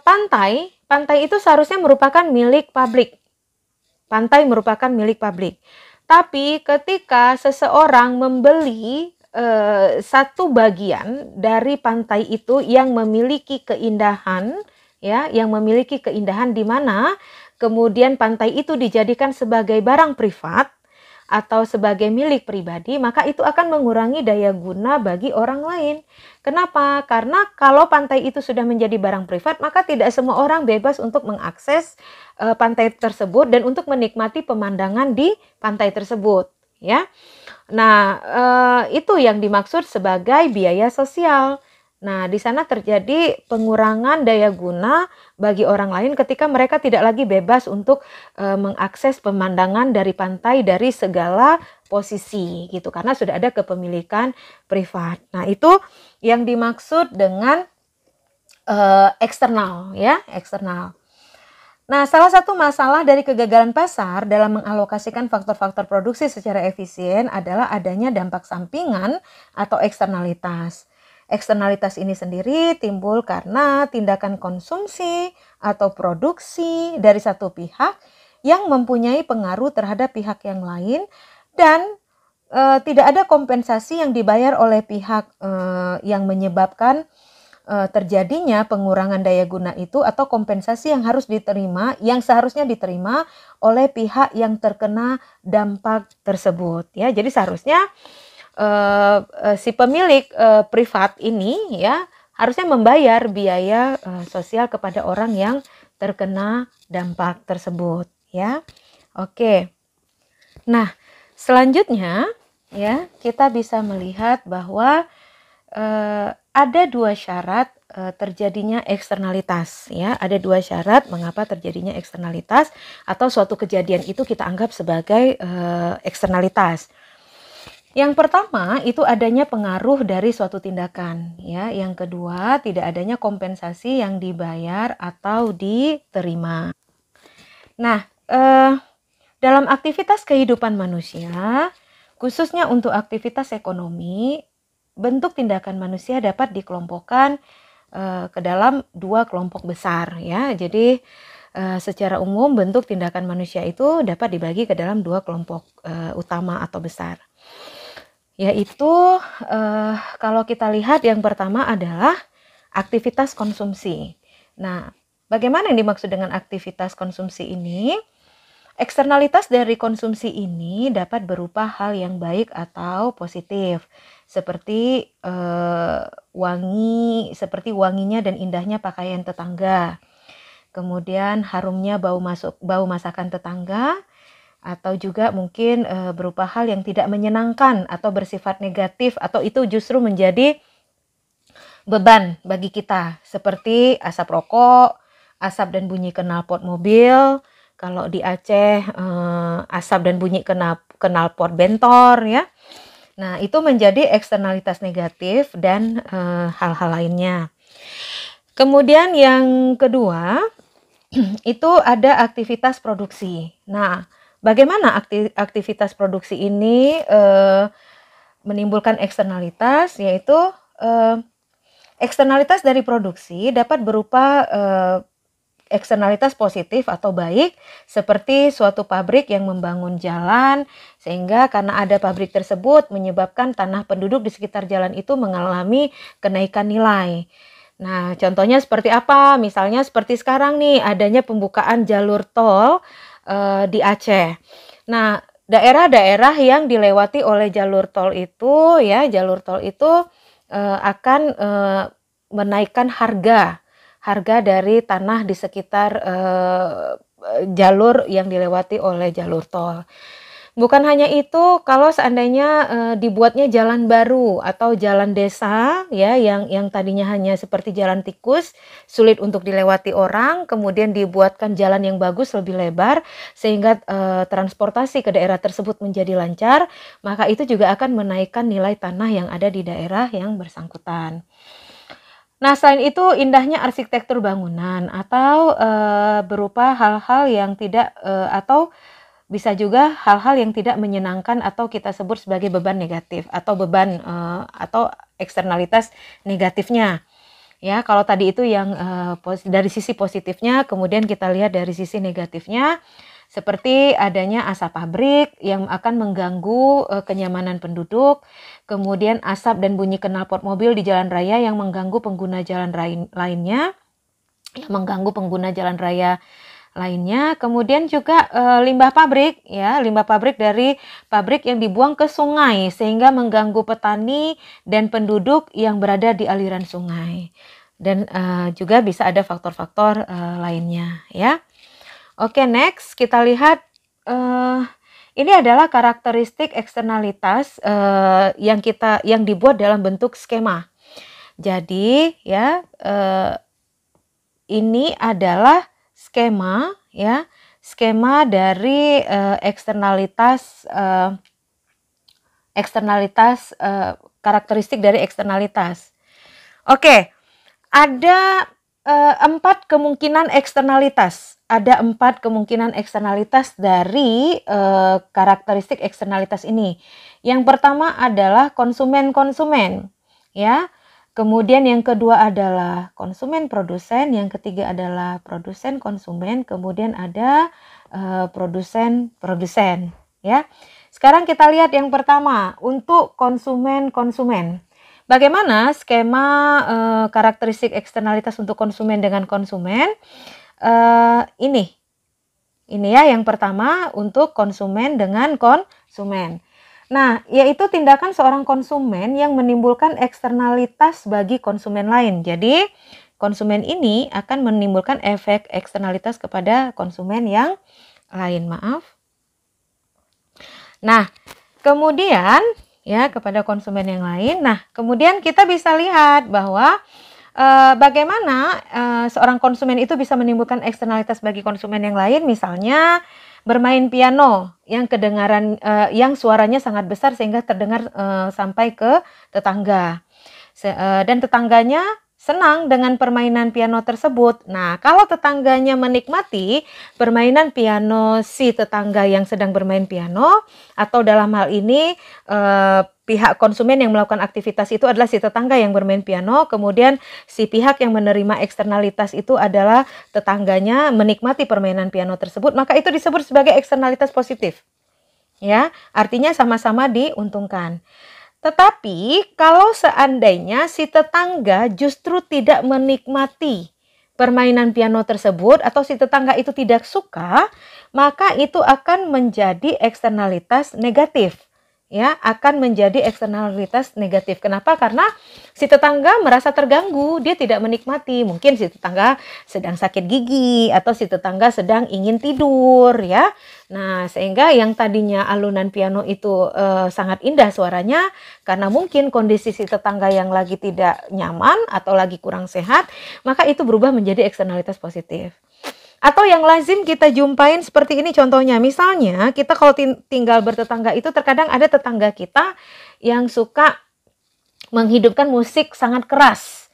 pantai itu seharusnya merupakan milik publik. Pantai merupakan milik publik. Tapi ketika seseorang membeli satu bagian dari pantai itu yang memiliki keindahan, ya, yang memiliki keindahan di mana kemudian pantai itu dijadikan sebagai barang privat atau sebagai milik pribadi, maka itu akan mengurangi daya guna bagi orang lain. Kenapa? Karena kalau pantai itu sudah menjadi barang privat, maka tidak semua orang bebas untuk mengakses pantai tersebut dan untuk menikmati pemandangan di pantai tersebut, ya. Nah, itu yang dimaksud sebagai biaya sosial. Nah, di sana terjadi pengurangan daya guna bagi orang lain ketika mereka tidak lagi bebas untuk mengakses pemandangan dari pantai dari segala posisi gitu, karena sudah ada kepemilikan privat. Nah, itu yang dimaksud dengan eksternal, ya, eksternal. Nah, salah satu masalah dari kegagalan pasar dalam mengalokasikan faktor-faktor produksi secara efisien adalah adanya dampak sampingan atau eksternalitas. Eksternalitas ini sendiri timbul karena tindakan konsumsi atau produksi dari satu pihak yang mempunyai pengaruh terhadap pihak yang lain dan tidak ada kompensasi yang dibayar oleh pihak yang menyebabkan terjadinya pengurangan daya guna itu atau kompensasi yang harus diterima, yang seharusnya diterima oleh pihak yang terkena dampak tersebut. Ya, jadi seharusnya si pemilik privat ini ya harusnya membayar biaya sosial kepada orang yang terkena dampak tersebut, ya. Oke. Nah, selanjutnya ya kita bisa melihat bahwa ada dua syarat terjadinya eksternalitas, ya. Ada dua syarat mengapa terjadinya eksternalitas atau suatu kejadian itu kita anggap sebagai eksternalitas. Yang pertama itu adanya pengaruh dari suatu tindakan, ya. Yang kedua tidak adanya kompensasi yang dibayar atau diterima. Nah, dalam aktivitas kehidupan manusia, khususnya untuk aktivitas ekonomi, bentuk tindakan manusia dapat dikelompokkan ke dalam dua kelompok besar, ya. Jadi secara umum bentuk tindakan manusia itu dapat dibagi ke dalam dua kelompok utama atau besar. Yaitu kalau kita lihat yang pertama adalah aktivitas konsumsi. Nah, bagaimana yang dimaksud dengan aktivitas konsumsi ini? Eksternalitas dari konsumsi ini dapat berupa hal yang baik atau positif, seperti wanginya dan indahnya pakaian tetangga. Kemudian harumnya bau masakan tetangga, atau juga mungkin berupa hal yang tidak menyenangkan atau bersifat negatif atau itu justru menjadi beban bagi kita, seperti asap rokok, asap dan bunyi knalpot mobil. Kalau di Aceh asap dan bunyi knalpot bentor, ya. Nah, itu menjadi eksternalitas negatif dan hal-hal lainnya. Kemudian yang kedua itu ada aktivitas produksi. Nah, bagaimana aktivitas produksi ini menimbulkan eksternalitas, yaitu eksternalitas dari produksi dapat berupa eksternalitas positif atau baik, seperti suatu pabrik yang membangun jalan, sehingga karena ada pabrik tersebut menyebabkan tanah penduduk di sekitar jalan itu mengalami kenaikan nilai. Nah, contohnya seperti apa? Misalnya seperti sekarang nih, adanya pembukaan jalur tol di Aceh. Nah, daerah-daerah yang dilewati oleh jalur tol itu, ya, jalur tol itu akan menaikkan harga dari tanah di sekitar jalur yang dilewati oleh jalur tol. Bukan hanya itu, kalau seandainya, dibuatnya jalan baru atau jalan desa ya, yang tadinya hanya seperti jalan tikus, sulit untuk dilewati orang, kemudian dibuatkan jalan yang bagus, lebih lebar, sehingga, transportasi ke daerah tersebut menjadi lancar, maka itu juga akan menaikkan nilai tanah yang ada di daerah yang bersangkutan. Nah, selain itu indahnya arsitektur bangunan atau, berupa hal-hal yang tidak, atau bisa juga hal-hal yang tidak menyenangkan atau kita sebut sebagai beban negatif atau beban, atau eksternalitas negatifnya. Ya, kalau tadi itu yang, dari sisi positifnya, kemudian kita lihat dari sisi negatifnya, seperti adanya asap pabrik yang akan mengganggu, kenyamanan penduduk, kemudian asap dan bunyi knalpot mobil di jalan raya yang mengganggu pengguna jalan lainnya, yang mengganggu pengguna jalan raya lainnya, kemudian juga, limbah pabrik ya, limbah pabrik dari pabrik yang dibuang ke sungai sehingga mengganggu petani dan penduduk yang berada di aliran sungai. Dan, juga bisa ada faktor-faktor, lainnya ya. Oke, next kita lihat, ini adalah karakteristik eksternalitas, yang dibuat dalam bentuk skema. Jadi ya, ini adalah skema ya, skema dari, karakteristik dari eksternalitas. Oke, ada, 4 kemungkinan eksternalitas. Ada 4 kemungkinan eksternalitas dari, karakteristik eksternalitas ini. Yang pertama adalah konsumen-konsumen, ya. Kemudian yang kedua adalah konsumen-produsen, yang ketiga adalah produsen-konsumen, kemudian ada, produsen-produsen, ya. Sekarang kita lihat yang pertama, untuk konsumen-konsumen. Bagaimana skema, karakteristik eksternalitas untuk konsumen dengan konsumen? Ini ya yang pertama untuk konsumen dengan konsumen. Nah, yaitu tindakan seorang konsumen yang menimbulkan eksternalitas bagi konsumen lain. Jadi, konsumen ini akan menimbulkan efek eksternalitas kepada konsumen yang lain, maaf. Nah, kemudian ya kepada konsumen yang lain. Nah, kemudian kita bisa lihat bahwa bagaimana seorang konsumen itu bisa menimbulkan eksternalitas bagi konsumen yang lain, misalnya bermain piano yang kedengaran yang suaranya sangat besar sehingga terdengar sampai ke tetangga. Dan tetangganya senang dengan permainan piano tersebut. Nah, kalau tetangganya menikmati permainan piano si tetangga yang sedang bermain piano, atau dalam hal ini pihak konsumen yang melakukan aktivitas itu adalah si tetangga yang bermain piano, kemudian si pihak yang menerima eksternalitas itu adalah tetangganya menikmati permainan piano tersebut, maka itu disebut sebagai eksternalitas positif. Ya, artinya sama-sama diuntungkan. Tetapi kalau seandainya si tetangga justru tidak menikmati permainan piano tersebut atau si tetangga itu tidak suka, maka itu akan menjadi eksternalitas negatif. Ya, akan menjadi eksternalitas negatif. Kenapa? Karena si tetangga merasa terganggu, dia tidak menikmati. Mungkin si tetangga sedang sakit gigi atau si tetangga sedang ingin tidur ya. Nah, sehingga yang tadinya alunan piano itu sangat indah suaranya, karena mungkin kondisi si tetangga yang lagi tidak nyaman atau lagi kurang sehat, maka itu berubah menjadi eksternalitas positif. Atau yang lazim kita jumpain seperti ini contohnya, misalnya kita kalau tinggal bertetangga itu terkadang ada tetangga kita yang suka menghidupkan musik sangat keras.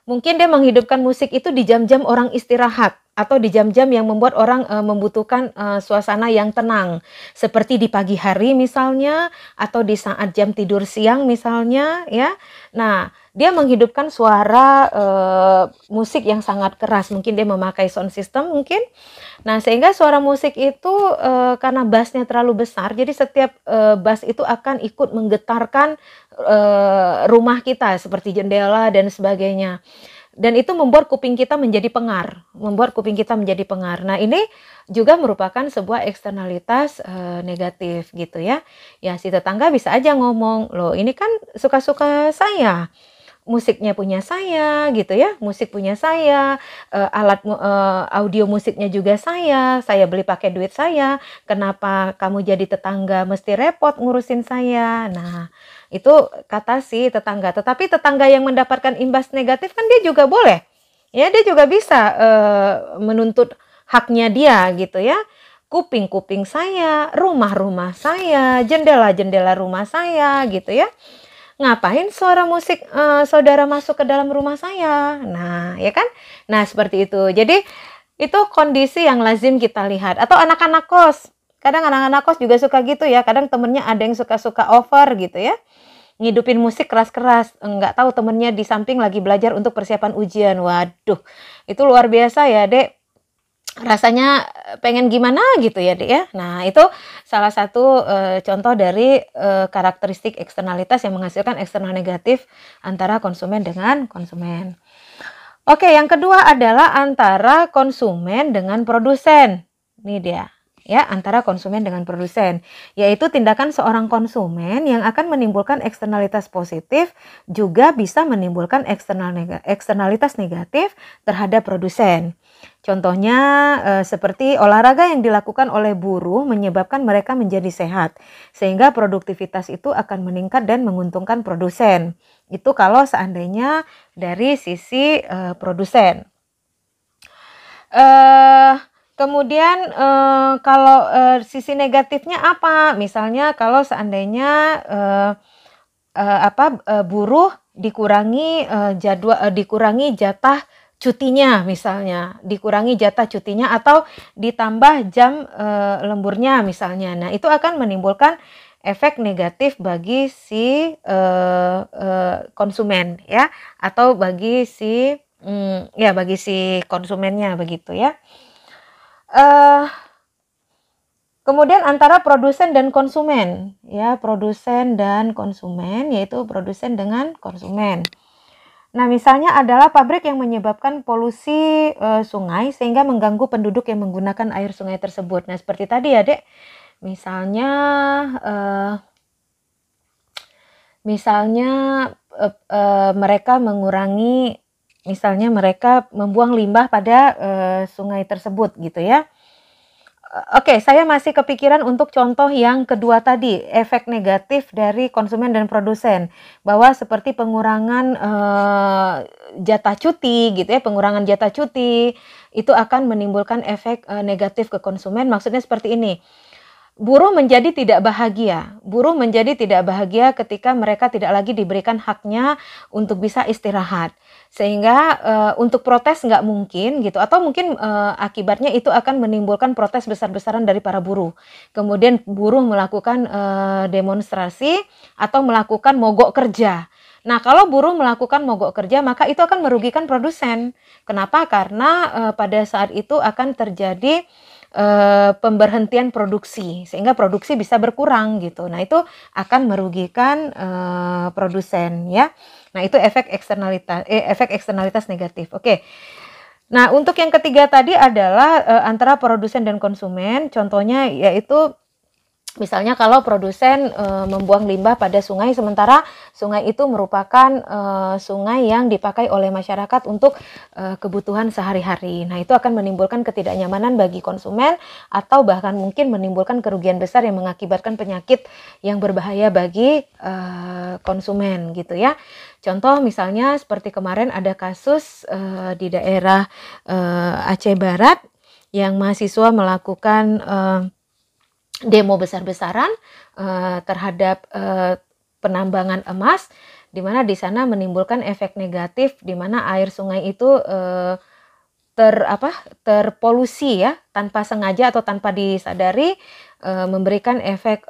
Mungkin dia menghidupkan musik itu di jam-jam orang istirahat atau di jam-jam yang membuat orang membutuhkan suasana yang tenang. Seperti di pagi hari misalnya atau di saat jam tidur siang misalnya ya. Nah, dia menghidupkan suara musik yang sangat keras. Mungkin dia memakai sound system mungkin. Nah, sehingga suara musik itu karena bassnya terlalu besar, jadi setiap bass itu akan ikut menggetarkan rumah kita seperti jendela dan sebagainya. Dan itu membuat kuping kita menjadi pengar, Nah, ini juga merupakan sebuah eksternalitas negatif gitu ya. Ya, si tetangga bisa aja ngomong, "Loh, ini kan suka-suka saya. musiknya punya saya gitu ya, musik punya saya, alat audio musiknya juga saya beli pakai duit saya, kenapa kamu jadi tetangga mesti repot ngurusin saya? Nah, itu kata si tetangga. Tetapi tetangga yang mendapatkan imbas negatif kan dia juga boleh, ya dia juga bisa menuntut haknya dia gitu ya. Kuping-kuping saya, rumah-rumah saya, jendela-jendela rumah saya gitu ya. Ngapain suara musik saudara masuk ke dalam rumah saya? Nah, ya kan? Nah, seperti itu. Jadi, itu kondisi yang lazim kita lihat. Atau anak-anak kos. Kadang anak-anak kos juga suka gitu ya. Kadang temennya ada yang suka-suka over gitu ya. Ngidupin musik keras-keras. Nggak tahu temennya di samping lagi belajar untuk persiapan ujian. Waduh, itu luar biasa ya, Dek. Rasanya pengen gimana gitu ya, Dek ya. Nah, itu salah satu contoh dari karakteristik eksternalitas yang menghasilkan eksternal negatif antara konsumen dengan konsumen. Oke, yang kedua adalah antara konsumen dengan produsen. Ini dia. Ya, antara konsumen dengan produsen, yaitu tindakan seorang konsumen yang akan menimbulkan eksternalitas positif juga bisa menimbulkan eksternalitas negatif terhadap produsen. Contohnya seperti olahraga yang dilakukan oleh buruh menyebabkan mereka menjadi sehat, sehingga produktivitas itu akan meningkat dan menguntungkan produsen. Itu kalau seandainya dari sisi produsen. Kemudian kalau sisi negatifnya apa? Misalnya kalau seandainya buruh dikurangi dikurangi jatah cutinya, misalnya dikurangi jatah cutinya atau ditambah jam lemburnya misalnya. Nah, itu akan menimbulkan efek negatif bagi si konsumen ya, atau bagi si bagi si konsumennya begitu ya. Kemudian antara produsen dan konsumen, ya, produsen dan konsumen, yaitu produsen dengan konsumen. Nah, misalnya adalah pabrik yang menyebabkan polusi sungai sehingga mengganggu penduduk yang menggunakan air sungai tersebut. Nah, seperti tadi ya, Dek. Misalnya mereka mengurangi, misalnya mereka membuang limbah pada sungai tersebut gitu ya. Oke, saya masih kepikiran untuk contoh yang kedua tadi, efek negatif dari konsumen dan produsen, bahwa seperti pengurangan jatah cuti gitu ya, pengurangan jatah cuti itu akan menimbulkan efek negatif ke konsumen. Maksudnya seperti ini. Buruh menjadi tidak bahagia. Buruh menjadi tidak bahagia ketika mereka tidak lagi diberikan haknya untuk bisa istirahat. Sehingga untuk protes nggak mungkin gitu. Atau mungkin akibatnya itu akan menimbulkan protes besar-besaran dari para buruh. Kemudian buruh melakukan demonstrasi atau melakukan mogok kerja. Nah, kalau buruh melakukan mogok kerja, maka itu akan merugikan produsen. Kenapa? Karena pada saat itu akan terjadi pemberhentian produksi sehingga produksi bisa berkurang gitu. Nah, itu akan merugikan produsen ya. Nah, itu efek eksternalitas negatif. Oke. Nah, untuk yang ketiga tadi adalah antara produsen dan konsumen. Contohnya yaitu misalnya kalau produsen membuang limbah pada sungai, sementara sungai itu merupakan sungai yang dipakai oleh masyarakat untuk kebutuhan sehari-hari. Nah, itu akan menimbulkan ketidaknyamanan bagi konsumen atau bahkan mungkin menimbulkan kerugian besar yang mengakibatkan penyakit yang berbahaya bagi konsumen gitu ya. Contoh misalnya seperti kemarin ada kasus di daerah Aceh Barat yang mahasiswa melakukan demo besar-besaran terhadap penambangan emas, di mana di sana menimbulkan efek negatif, di mana air sungai itu terpolusi ya, tanpa sengaja atau tanpa disadari, memberikan efek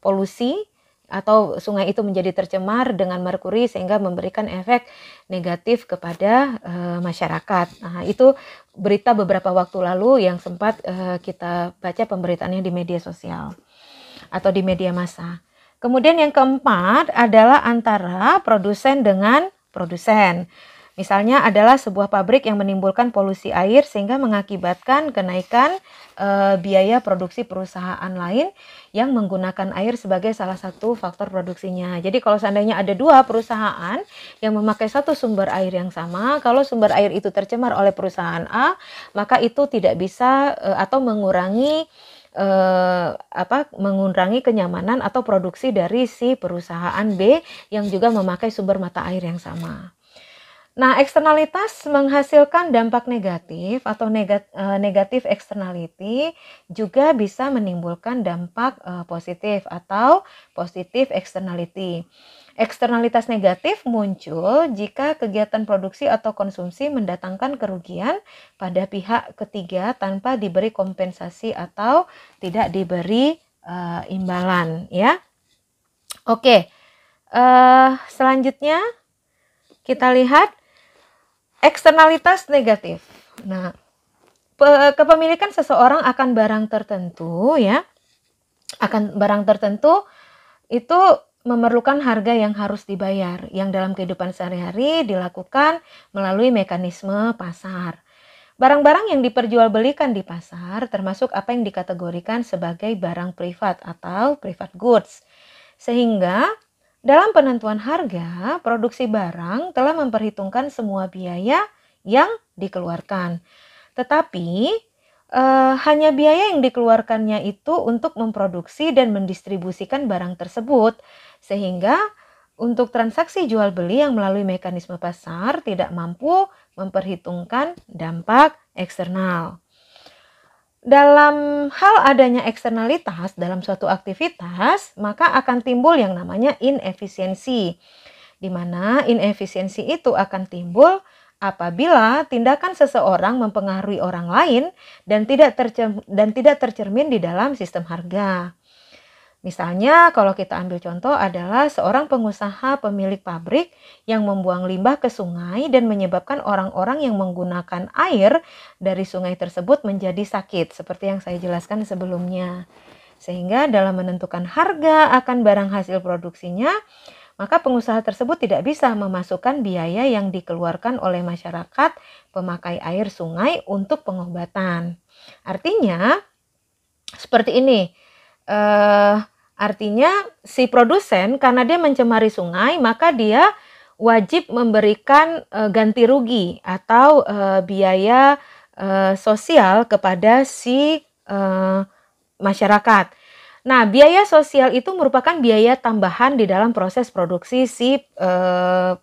polusi atau sungai itu menjadi tercemar dengan merkuri sehingga memberikan efek negatif kepada masyarakat. Nah, itu berita beberapa waktu lalu yang sempat kita baca pemberitaannya di media sosial atau di media massa. Kemudian yang keempat adalah antara produsen dengan produsen. Misalnya adalah sebuah pabrik yang menimbulkan polusi air sehingga mengakibatkan kenaikan biaya produksi perusahaan lain yang menggunakan air sebagai salah satu faktor produksinya. Jadi kalau seandainya ada dua perusahaan yang memakai satu sumber air yang sama, kalau sumber air itu tercemar oleh perusahaan A, maka itu tidak bisa atau mengurangi mengurangi kenyamanan atau produksi dari si perusahaan B yang juga memakai sumber mata air yang sama. Nah, eksternalitas menghasilkan dampak negatif atau negatif externality juga bisa menimbulkan dampak positif atau positif externality. Eksternalitas negatif muncul jika kegiatan produksi atau konsumsi mendatangkan kerugian pada pihak ketiga tanpa diberi kompensasi atau tidak diberi imbalan, ya. Oke, selanjutnya kita lihat eksternalitas negatif. Nah, kepemilikan seseorang akan barang tertentu, ya, akan barang tertentu itu memerlukan harga yang harus dibayar, yang dalam kehidupan sehari-hari dilakukan melalui mekanisme pasar. Barang-barang yang diperjualbelikan di pasar termasuk apa yang dikategorikan sebagai barang privat atau private goods. Sehingga dalam penentuan harga, produksi barang telah memperhitungkan semua biaya yang dikeluarkan. Tetapi hanya biaya yang dikeluarkannya itu untuk memproduksi dan mendistribusikan barang tersebut. Sehingga untuk transaksi jual beli yang melalui mekanisme pasar tidak mampu memperhitungkan dampak eksternal. Dalam hal adanya eksternalitas dalam suatu aktivitas, maka akan timbul yang namanya inefisiensi. Di mana inefisiensi itu akan timbul apabila tindakan seseorang mempengaruhi orang lain dan tidak tercermin di dalam sistem harga. Misalnya kalau kita ambil contoh adalah seorang pengusaha pemilik pabrik yang membuang limbah ke sungai dan menyebabkan orang-orang yang menggunakan air dari sungai tersebut menjadi sakit, seperti yang saya jelaskan sebelumnya. Sehingga dalam menentukan harga akan barang hasil produksinya, maka pengusaha tersebut tidak bisa memasukkan biaya yang dikeluarkan oleh masyarakat pemakai air sungai untuk pengobatan. Artinya seperti ini. Artinya si produsen karena dia mencemari sungai, maka dia wajib memberikan ganti rugi atau biaya sosial kepada si masyarakat. Nah, biaya sosial itu merupakan biaya tambahan di dalam proses produksi si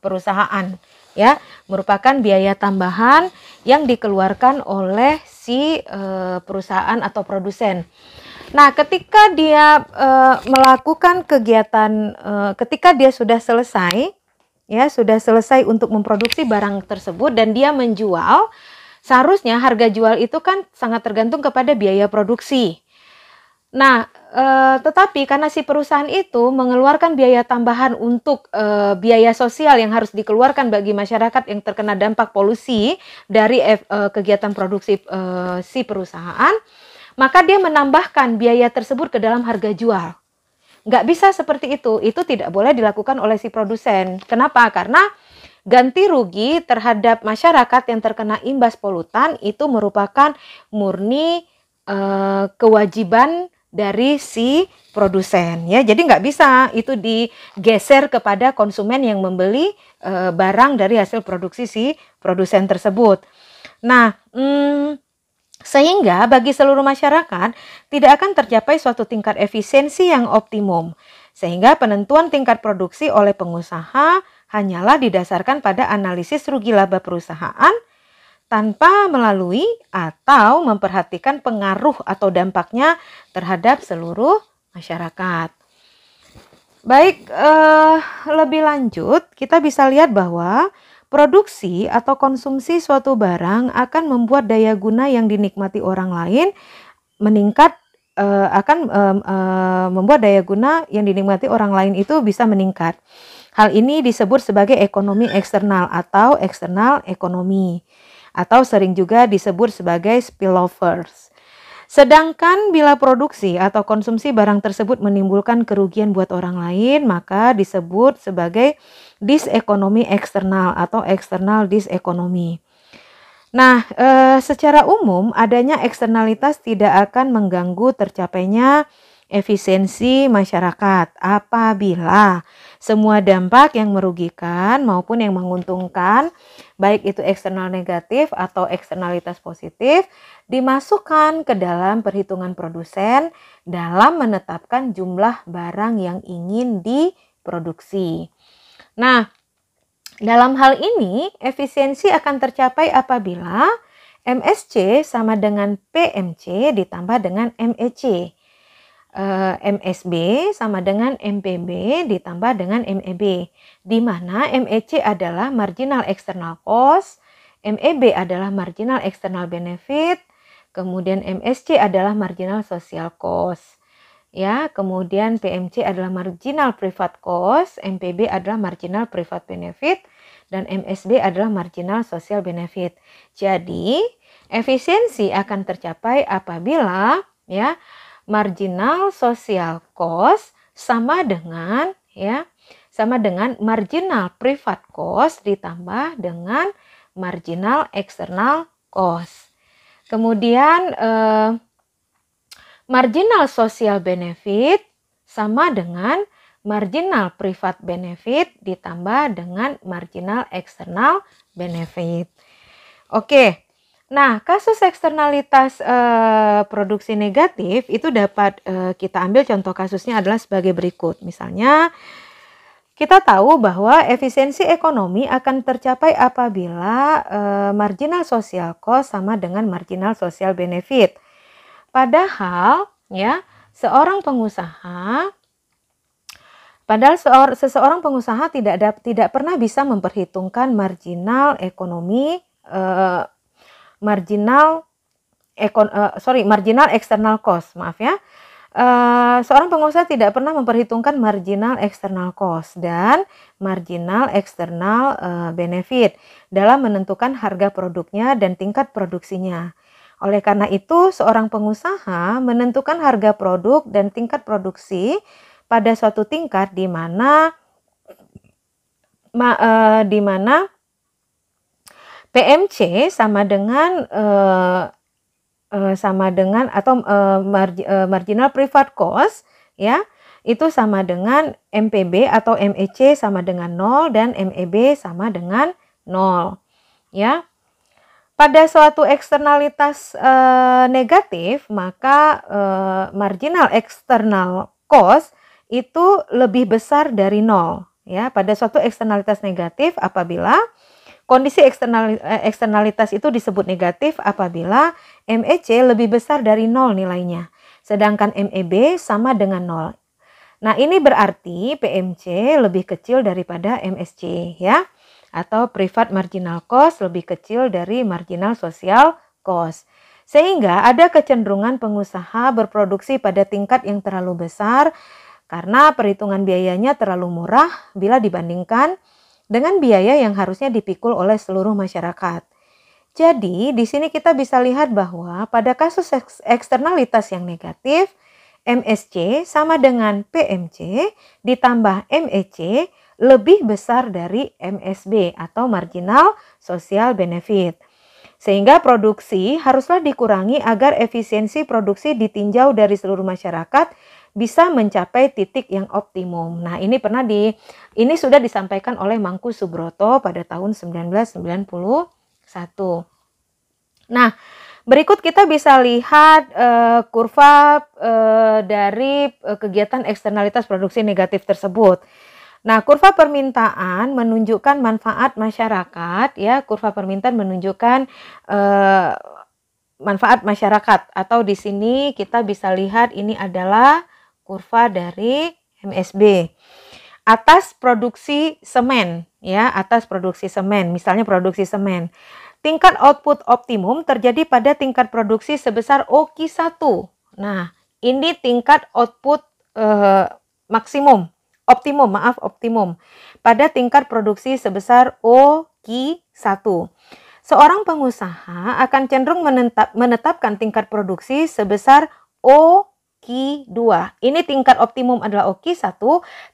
perusahaan, ya, merupakan biaya tambahan yang dikeluarkan oleh si perusahaan atau produsen. Nah, ketika dia melakukan kegiatan, ketika dia sudah selesai, ya, sudah selesai untuk memproduksi barang tersebut dan dia menjual, seharusnya harga jual itu kan sangat tergantung kepada biaya produksi. Nah, tetapi karena si perusahaan itu mengeluarkan biaya tambahan untuk biaya sosial yang harus dikeluarkan bagi masyarakat yang terkena dampak polusi dari kegiatan produksi si perusahaan, maka dia menambahkan biaya tersebut ke dalam harga jual. Nggak bisa seperti itu tidak boleh dilakukan oleh si produsen. Kenapa? Karena ganti rugi terhadap masyarakat yang terkena imbas polutan itu merupakan murni kewajiban dari si produsen, ya. Jadi nggak bisa itu digeser kepada konsumen yang membeli barang dari hasil produksi si produsen tersebut. Nah, sehingga bagi seluruh masyarakat tidak akan tercapai suatu tingkat efisiensi yang optimum. Sehingga penentuan tingkat produksi oleh pengusaha hanyalah didasarkan pada analisis rugi laba perusahaan tanpa melalui atau memperhatikan pengaruh atau dampaknya terhadap seluruh masyarakat. Baik, lebih lanjut kita bisa lihat bahwa produksi atau konsumsi suatu barang akan membuat daya guna yang dinikmati orang lain meningkat, membuat daya guna yang dinikmati orang lain itu bisa meningkat. Hal ini disebut sebagai ekonomi eksternal atau eksternal ekonomi, atau sering juga disebut sebagai spillovers. Sedangkan bila produksi atau konsumsi barang tersebut menimbulkan kerugian buat orang lain, maka disebut sebagai disekonomi eksternal atau eksternal disekonomi. Nah, secara umum adanya eksternalitas tidak akan mengganggu tercapainya efisiensi masyarakat apabila semua dampak yang merugikan maupun yang menguntungkan, baik itu eksternal negatif atau eksternalitas positif, dimasukkan ke dalam perhitungan produsen dalam menetapkan jumlah barang yang ingin diproduksi. Nah, dalam hal ini efisiensi akan tercapai apabila MSC sama dengan PMC ditambah dengan MEC. MSB sama dengan MPB ditambah dengan MEB, di mana MEC adalah marginal external cost, MEB adalah marginal external benefit, kemudian MSC adalah marginal social cost. Ya, kemudian PMC adalah marginal private cost, MPB adalah marginal private benefit, dan MSB adalah marginal social benefit. Jadi, efisiensi akan tercapai apabila ya marginal social cost sama dengan marginal private cost ditambah dengan marginal external cost. Kemudian marginal social benefit sama dengan marginal private benefit ditambah dengan marginal external benefit. Oke. Nah, kasus eksternalitas produksi negatif itu dapat kita ambil contoh kasusnya adalah sebagai berikut. Misalnya, kita tahu bahwa efisiensi ekonomi akan tercapai apabila marginal social cost sama dengan marginal social benefit. Padahal ya, seseorang pengusaha tidak pernah bisa memperhitungkan marginal ekonomi marginal external cost, maaf ya. Seorang pengusaha tidak pernah memperhitungkan marginal external cost dan marginal external benefit dalam menentukan harga produknya dan tingkat produksinya. Oleh karena itu, seorang pengusaha menentukan harga produk dan tingkat produksi pada suatu tingkat di mana PMC sama dengan marginal private cost ya, itu sama dengan MPB atau MEC sama dengan 0 dan MEB sama dengan 0 ya. Pada suatu eksternalitas negatif, maka marginal external cost itu lebih besar dari 0 ya. Pada suatu eksternalitas negatif apabila kondisi eksternalitas itu disebut negatif apabila MEC lebih besar dari 0 nilainya, sedangkan MEB sama dengan 0. Nah, ini berarti PMC lebih kecil daripada MSC ya, atau private marginal cost lebih kecil dari marginal social cost. Sehingga ada kecenderungan pengusaha berproduksi pada tingkat yang terlalu besar karena perhitungan biayanya terlalu murah bila dibandingkan dengan biaya yang harusnya dipikul oleh seluruh masyarakat. Jadi, di sini kita bisa lihat bahwa pada kasus eksternalitas yang negatif, MSC sama dengan PMC ditambah MEC lebih besar dari MSB atau marginal social benefit. Sehingga produksi haruslah dikurangi agar efisiensi produksi ditinjau dari seluruh masyarakat bisa mencapai titik yang optimum. Nah, ini sudah disampaikan oleh Mangku Subroto pada tahun 1991. Nah, berikut kita bisa lihat kurva dari kegiatan eksternalitas produksi negatif tersebut. Nah, kurva permintaan menunjukkan manfaat masyarakat ya, kurva permintaan menunjukkan manfaat masyarakat, atau di sini kita bisa lihat ini adalah kurva dari MSB. Atas produksi semen ya, atas produksi semen, misalnya produksi semen. Tingkat output optimum terjadi pada tingkat produksi sebesar OQ1. Nah, ini tingkat output optimum pada tingkat produksi sebesar OQ1. seorang pengusaha akan cenderung menetapkan tingkat produksi sebesar OQ2. Ini tingkat optimum adalah OQ1,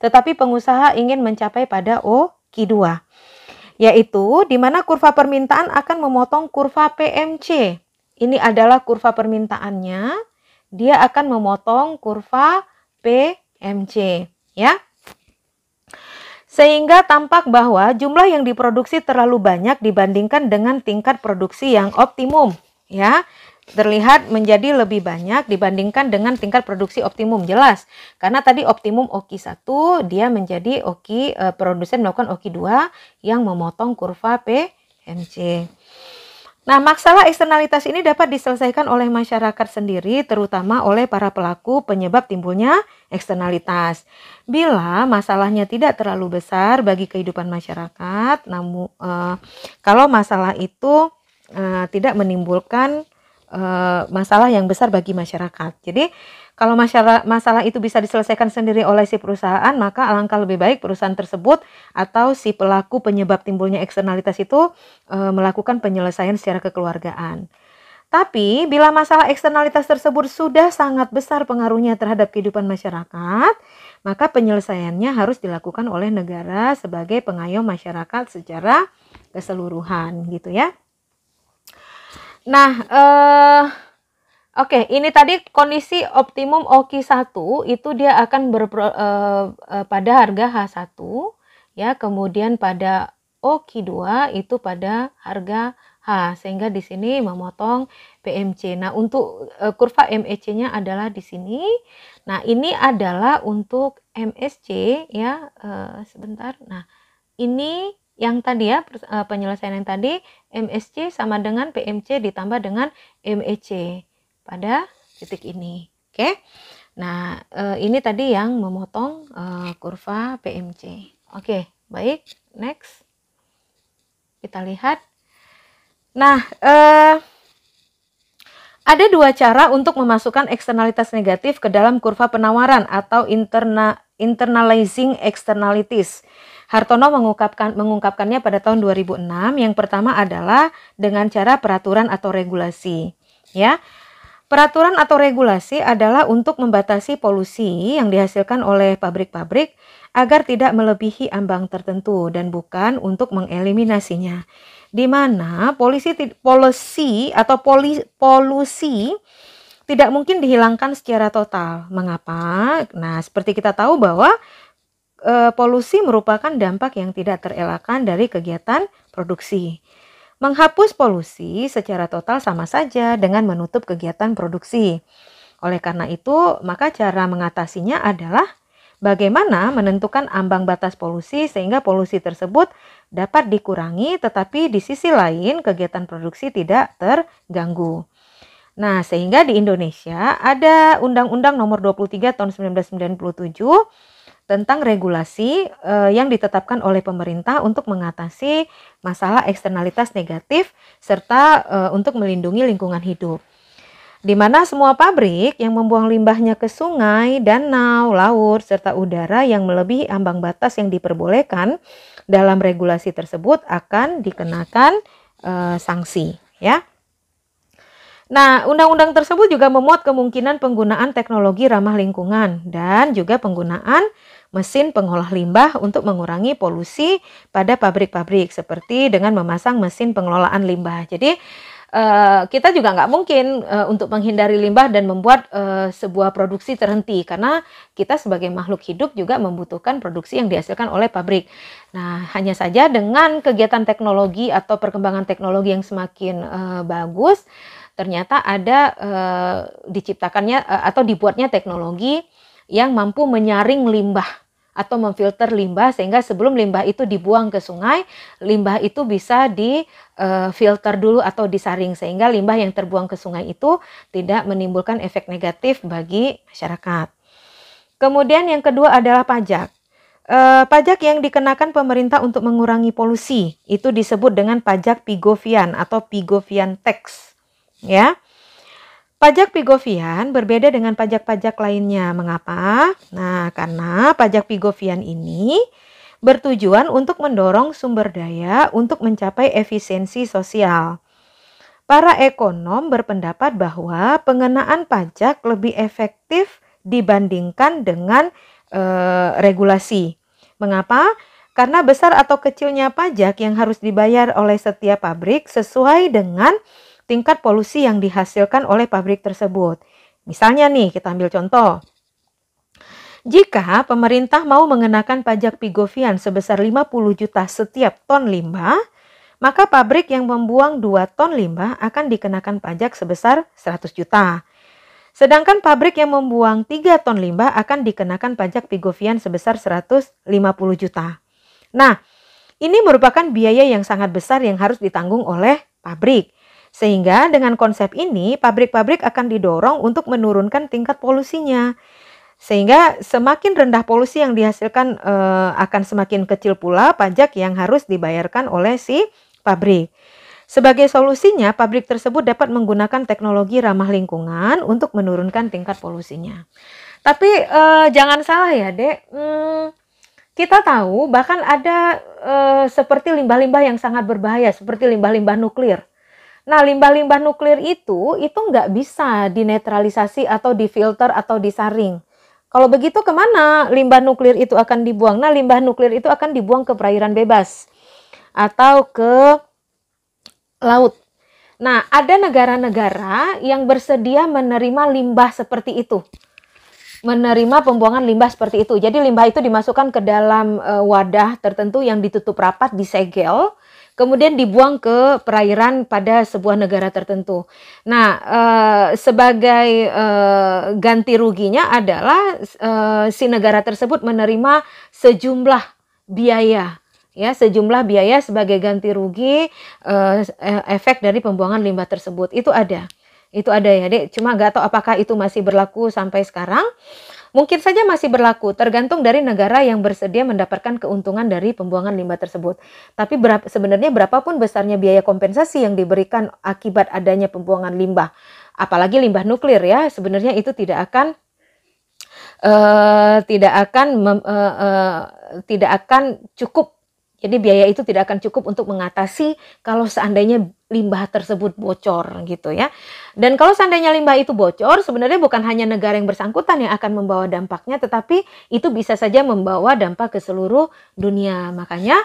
tetapi pengusaha ingin mencapai pada OQ2. Yaitu di mana kurva permintaan akan memotong kurva PMC. Ini adalah kurva permintaannya, dia akan memotong kurva PMC, ya. Sehingga tampak bahwa jumlah yang diproduksi terlalu banyak dibandingkan dengan tingkat produksi yang optimum, ya. Terlihat menjadi lebih banyak dibandingkan dengan tingkat produksi optimum, jelas. Karena tadi optimum OQ1, dia menjadi produsen melakukan OQ2 yang memotong kurva PMC. Nah, masalah eksternalitas ini dapat diselesaikan oleh masyarakat sendiri, terutama oleh para pelaku penyebab timbulnya eksternalitas. Bila masalahnya tidak terlalu besar bagi kehidupan masyarakat, namun kalau masalah itu tidak menimbulkan masalah yang besar bagi masyarakat. Jadi kalau masalah itu bisa diselesaikan sendiri oleh si perusahaan, maka alangkah lebih baik perusahaan tersebut atau si pelaku penyebab timbulnya eksternalitas itu melakukan penyelesaian secara kekeluargaan. Tapi bila masalah eksternalitas tersebut sudah sangat besar pengaruhnya terhadap kehidupan masyarakat, maka penyelesaiannya harus dilakukan oleh negara sebagai pengayom masyarakat secara keseluruhan, gitu ya. Nah, oke, ini tadi kondisi optimum OQ1 itu dia akan pada harga H1, ya, kemudian pada OQ2 itu pada harga H, sehingga di sini memotong PMC. Nah, untuk kurva MEC-nya adalah di sini. Nah, ini adalah untuk MSC, ya, sebentar. Nah, ini yang tadi ya, penyelesaian yang tadi, MSC sama dengan PMC ditambah dengan MEC pada titik ini. Oke. Nah, ini tadi yang memotong kurva PMC. Oke, baik. Next. Kita lihat. Nah, ada dua cara untuk memasukkan eksternalitas negatif ke dalam kurva penawaran atau internalizing externalities. Hartono mengungkapkannya pada tahun 2006. Yang pertama adalah dengan cara peraturan atau regulasi. Ya, peraturan atau regulasi adalah untuk membatasi polusi yang dihasilkan oleh pabrik-pabrik agar tidak melebihi ambang tertentu dan bukan untuk mengeliminasinya. Di mana polusi tidak mungkin dihilangkan secara total. Mengapa? Nah, seperti kita tahu bahwa polusi merupakan dampak yang tidak terelakkan dari kegiatan produksi. Menghapus polusi secara total sama saja dengan menutup kegiatan produksi. Oleh karena itu, maka cara mengatasinya adalah bagaimana menentukan ambang batas polusi sehingga polusi tersebut dapat dikurangi, tetapi di sisi lain kegiatan produksi tidak terganggu. Nah, sehingga di Indonesia ada Undang-Undang Nomor 23 Tahun 1997 tentang regulasi yang ditetapkan oleh pemerintah untuk mengatasi masalah eksternalitas negatif serta untuk melindungi lingkungan hidup. Di mana semua pabrik yang membuang limbahnya ke sungai, danau, laut, serta udara yang melebihi ambang batas yang diperbolehkan dalam regulasi tersebut akan dikenakan sanksi, ya. Nah, undang-undang tersebut juga memuat kemungkinan penggunaan teknologi ramah lingkungan dan juga penggunaan mesin pengolah limbah untuk mengurangi polusi pada pabrik-pabrik seperti dengan memasang mesin pengelolaan limbah. Jadi kita juga nggak mungkin untuk menghindari limbah dan membuat sebuah produksi terhenti karena kita sebagai makhluk hidup juga membutuhkan produksi yang dihasilkan oleh pabrik. Nah, hanya saja dengan kegiatan teknologi atau perkembangan teknologi yang semakin bagus, ternyata ada diciptakannya atau dibuatnya teknologi yang mampu menyaring limbah atau memfilter limbah sehingga sebelum limbah itu dibuang ke sungai, limbah itu bisa difilter dulu atau disaring sehingga limbah yang terbuang ke sungai itu tidak menimbulkan efek negatif bagi masyarakat. Kemudian yang kedua adalah pajak. Pajak yang dikenakan pemerintah untuk mengurangi polusi itu disebut dengan pajak Pigovian atau Pigovian tax, ya. Pajak Pigovian berbeda dengan pajak-pajak lainnya. Mengapa? Nah, karena pajak Pigovian ini bertujuan untuk mendorong sumber daya untuk mencapai efisiensi sosial. Para ekonom berpendapat bahwa pengenaan pajak lebih efektif dibandingkan dengan regulasi. Mengapa? Karena besar atau kecilnya pajak yang harus dibayar oleh setiap pabrik sesuai dengan tingkat polusi yang dihasilkan oleh pabrik tersebut. Misalnya nih, kita ambil contoh. Jika pemerintah mau mengenakan pajak Pigovian sebesar 50 juta setiap ton limbah, maka pabrik yang membuang 2 ton limbah akan dikenakan pajak sebesar 100 juta. Sedangkan pabrik yang membuang 3 ton limbah akan dikenakan pajak Pigovian sebesar 150 juta. Nah, ini merupakan biaya yang sangat besar yang harus ditanggung oleh pabrik. Sehingga dengan konsep ini, pabrik-pabrik akan didorong untuk menurunkan tingkat polusinya. Sehingga semakin rendah polusi yang dihasilkan akan semakin kecil pula pajak yang harus dibayarkan oleh si pabrik. Sebagai solusinya, pabrik tersebut dapat menggunakan teknologi ramah lingkungan untuk menurunkan tingkat polusinya. Tapi jangan salah ya, Dek. Kita tahu bahkan ada seperti limbah-limbah yang sangat berbahaya, seperti limbah-limbah nuklir. Nah, limbah-limbah nuklir itu nggak bisa dinetralisasi atau difilter atau disaring. Kalau begitu kemana limbah nuklir itu akan dibuang? Nah, limbah nuklir itu akan dibuang ke perairan bebas atau ke laut. Nah, ada negara-negara yang bersedia menerima limbah seperti itu. Menerima pembuangan limbah seperti itu. Jadi limbah itu dimasukkan ke dalam wadah tertentu yang ditutup rapat, disegel, kemudian dibuang ke perairan pada sebuah negara tertentu. Nah, sebagai ganti ruginya adalah si negara tersebut menerima sejumlah biaya. Ya, sejumlah biaya sebagai ganti rugi efek dari pembuangan limbah tersebut. Itu ada ya, Dek. Cuma nggak tahu apakah itu masih berlaku sampai sekarang. Mungkin saja masih berlaku, tergantung dari negara yang bersedia mendapatkan keuntungan dari pembuangan limbah tersebut. Tapi sebenarnya berapapun besarnya biaya kompensasi yang diberikan akibat adanya pembuangan limbah, apalagi limbah nuklir ya, sebenarnya itu tidak akan cukup. Jadi biaya itu tidak akan cukup untuk mengatasi kalau seandainya limbah tersebut bocor gitu ya. Dan kalau seandainya limbah itu bocor, sebenarnya bukan hanya negara yang bersangkutan yang akan membawa dampaknya, tetapi itu bisa saja membawa dampak ke seluruh dunia. Makanya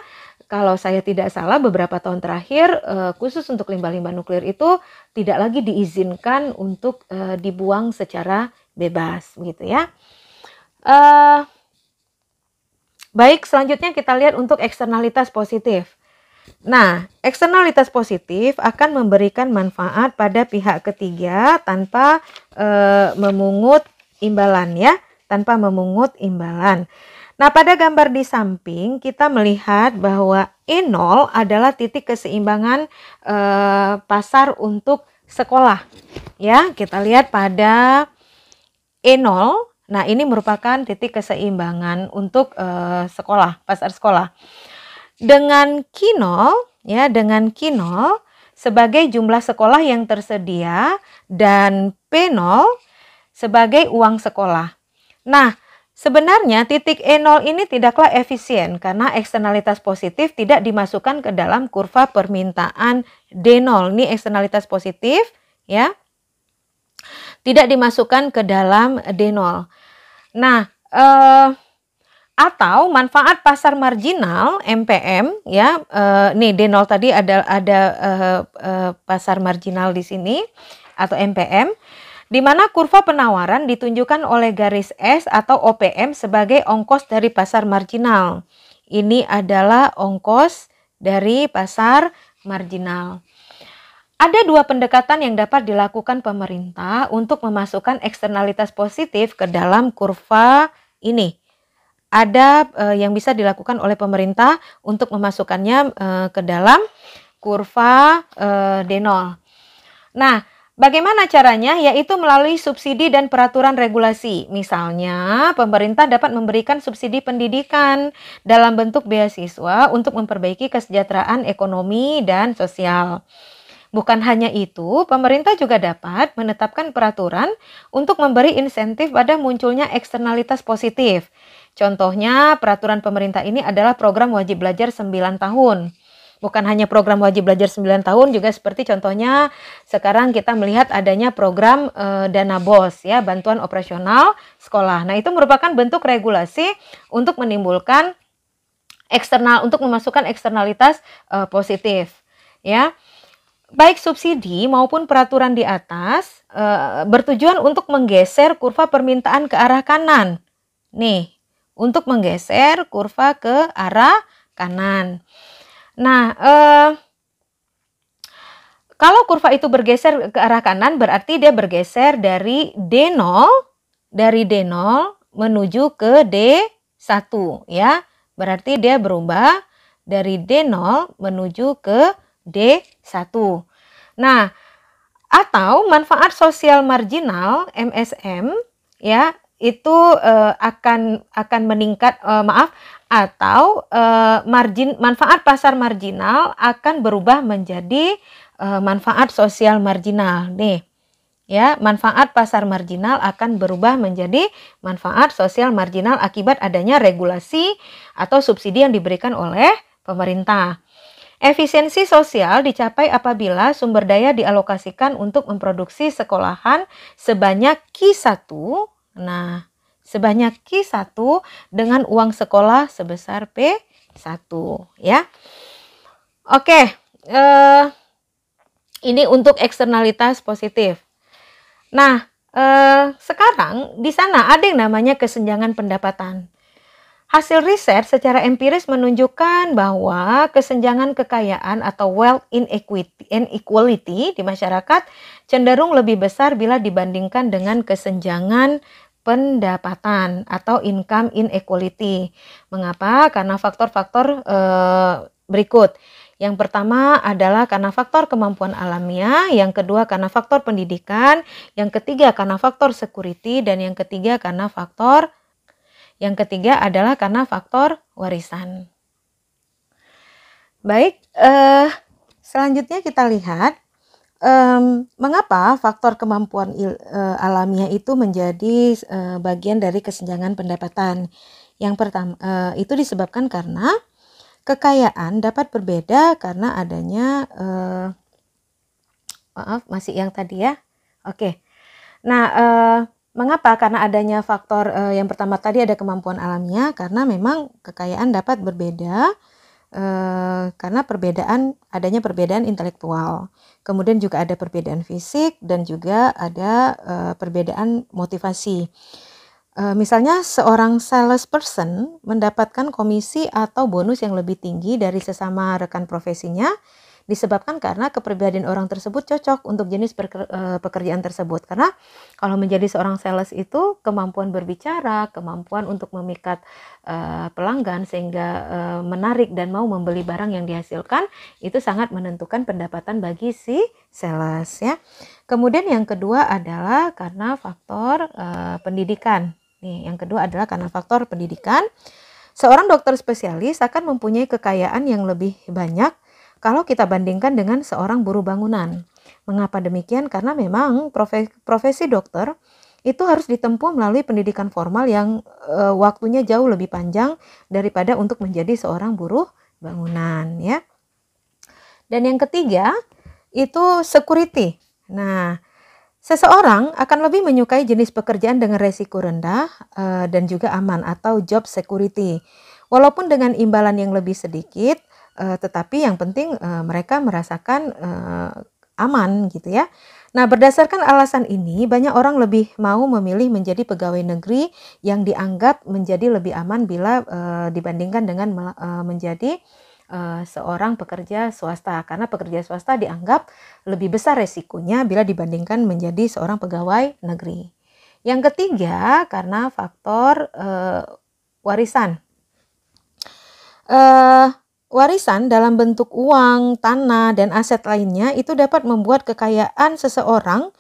kalau saya tidak salah beberapa tahun terakhir khusus untuk limbah-limbah nuklir itu tidak lagi diizinkan untuk dibuang secara bebas gitu ya. Baik, selanjutnya kita lihat untuk eksternalitas positif. Nah, eksternalitas positif akan memberikan manfaat pada pihak ketiga tanpa memungut imbalan ya, tanpa memungut imbalan. Nah, pada gambar di samping kita melihat bahwa E0 adalah titik keseimbangan pasar untuk sekolah. Ya, kita lihat pada E0. Nah, ini merupakan titik keseimbangan untuk sekolah, pasar sekolah. Dengan Q0, ya, dengan Q0 sebagai jumlah sekolah yang tersedia dan P0 sebagai uang sekolah. Nah, sebenarnya titik E0 ini tidaklah efisien karena eksternalitas positif tidak dimasukkan ke dalam kurva permintaan D0. Ini eksternalitas positif, ya. Tidak dimasukkan ke dalam D0. Nah, atau manfaat pasar marginal MPM ya, nih D0 tadi ada pasar marginal di sini atau MPM, di mana kurva penawaran ditunjukkan oleh garis S atau OPM sebagai ongkos dari pasar marginal. Ini adalah ongkos dari pasar marginal. Ada dua pendekatan yang dapat dilakukan pemerintah untuk memasukkan eksternalitas positif ke dalam kurva ini. Ada yang bisa dilakukan oleh pemerintah untuk memasukkannya ke dalam kurva D0. Nah, bagaimana caranya? Yaitu melalui subsidi dan peraturan regulasi. Misalnya, pemerintah dapat memberikan subsidi pendidikan dalam bentuk beasiswa untuk memperbaiki kesejahteraan ekonomi dan sosial. Bukan hanya itu, pemerintah juga dapat menetapkan peraturan untuk memberi insentif pada munculnya eksternalitas positif. Contohnya peraturan pemerintah ini adalah program wajib belajar 9 tahun. Bukan hanya program wajib belajar 9 tahun, juga seperti contohnya sekarang kita melihat adanya program dana BOS ya, bantuan operasional sekolah. Nah, itu merupakan bentuk regulasi untuk menimbulkan eksternal, untuk memasukkan eksternalitas positif ya. Baik subsidi maupun peraturan di atas bertujuan untuk menggeser kurva permintaan ke arah kanan. Nih, untuk menggeser kurva ke arah kanan. Nah, kalau kurva itu bergeser ke arah kanan, berarti dia bergeser dari D0 menuju ke D1 ya. Berarti dia berubah dari D0 menuju ke D1. Nah, atau manfaat sosial marginal MSM ya, itu akan meningkat, atau manfaat pasar marginal akan berubah menjadi manfaat sosial marginal. Nih ya, manfaat pasar marginal akan berubah menjadi manfaat sosial marginal akibat adanya regulasi atau subsidi yang diberikan oleh pemerintah. Efisiensi sosial dicapai apabila sumber daya dialokasikan untuk memproduksi sekolahan sebanyak Q1. Nah, sebanyak Q1 dengan uang sekolah sebesar P1 ya. Oke, ini untuk eksternalitas positif. Nah, sekarang di sana ada yang namanya kesenjangan pendapatan. Hasil riset secara empiris menunjukkan bahwa kesenjangan kekayaan atau wealth inequality di masyarakat cenderung lebih besar bila dibandingkan dengan kesenjangan pendapatan atau income inequality. Mengapa? Karena faktor-faktor berikut. Yang pertama adalah karena faktor kemampuan alamiah, yang kedua karena faktor pendidikan, yang ketiga karena faktor security, dan yang ketiga adalah karena faktor warisan. Baik, selanjutnya kita lihat mengapa faktor kemampuan alamiah itu menjadi bagian dari kesenjangan pendapatan. Yang pertama, itu disebabkan karena kekayaan dapat berbeda karena adanya masih yang tadi ya. Oke. Nah, mengapa? Karena adanya faktor yang pertama tadi ada kemampuan alamiah, karena memang kekayaan dapat berbeda karena adanya perbedaan intelektual. Kemudian juga ada perbedaan fisik dan juga ada perbedaan motivasi. Misalnya seorang salesperson mendapatkan komisi atau bonus yang lebih tinggi dari sesama rekan profesinya disebabkan karena kepribadian orang tersebut cocok untuk jenis pekerjaan tersebut. Karena kalau menjadi seorang sales itu kemampuan berbicara, kemampuan untuk memikat pelanggan sehingga menarik dan mau membeli barang yang dihasilkan, itu sangat menentukan pendapatan bagi si sales ya. Kemudian yang kedua adalah karena faktor pendidikan. Nih, yang kedua adalah karena faktor pendidikan. Seorang dokter spesialis akan mempunyai kekayaan yang lebih banyak kalau kita bandingkan dengan seorang buruh bangunan. Mengapa demikian? Karena memang profesi dokter itu harus ditempuh melalui pendidikan formal yang waktunya jauh lebih panjang daripada untuk menjadi seorang buruh bangunan ya. Dan yang ketiga itu security. Nah, seseorang akan lebih menyukai jenis pekerjaan dengan resiko rendah dan juga aman atau job security. Walaupun dengan imbalan yang lebih sedikit, tetapi yang penting mereka merasakan aman gitu ya. Nah, berdasarkan alasan ini, banyak orang lebih mau memilih menjadi pegawai negeri yang dianggap menjadi lebih aman bila dibandingkan dengan menjadi seorang pekerja swasta. Karena pekerja swasta dianggap lebih besar resikonya bila dibandingkan menjadi seorang pegawai negeri. Yang ketiga, karena faktor warisan. Warisan dalam bentuk uang, tanah, dan aset lainnya itu dapat membuat kekayaan seseorang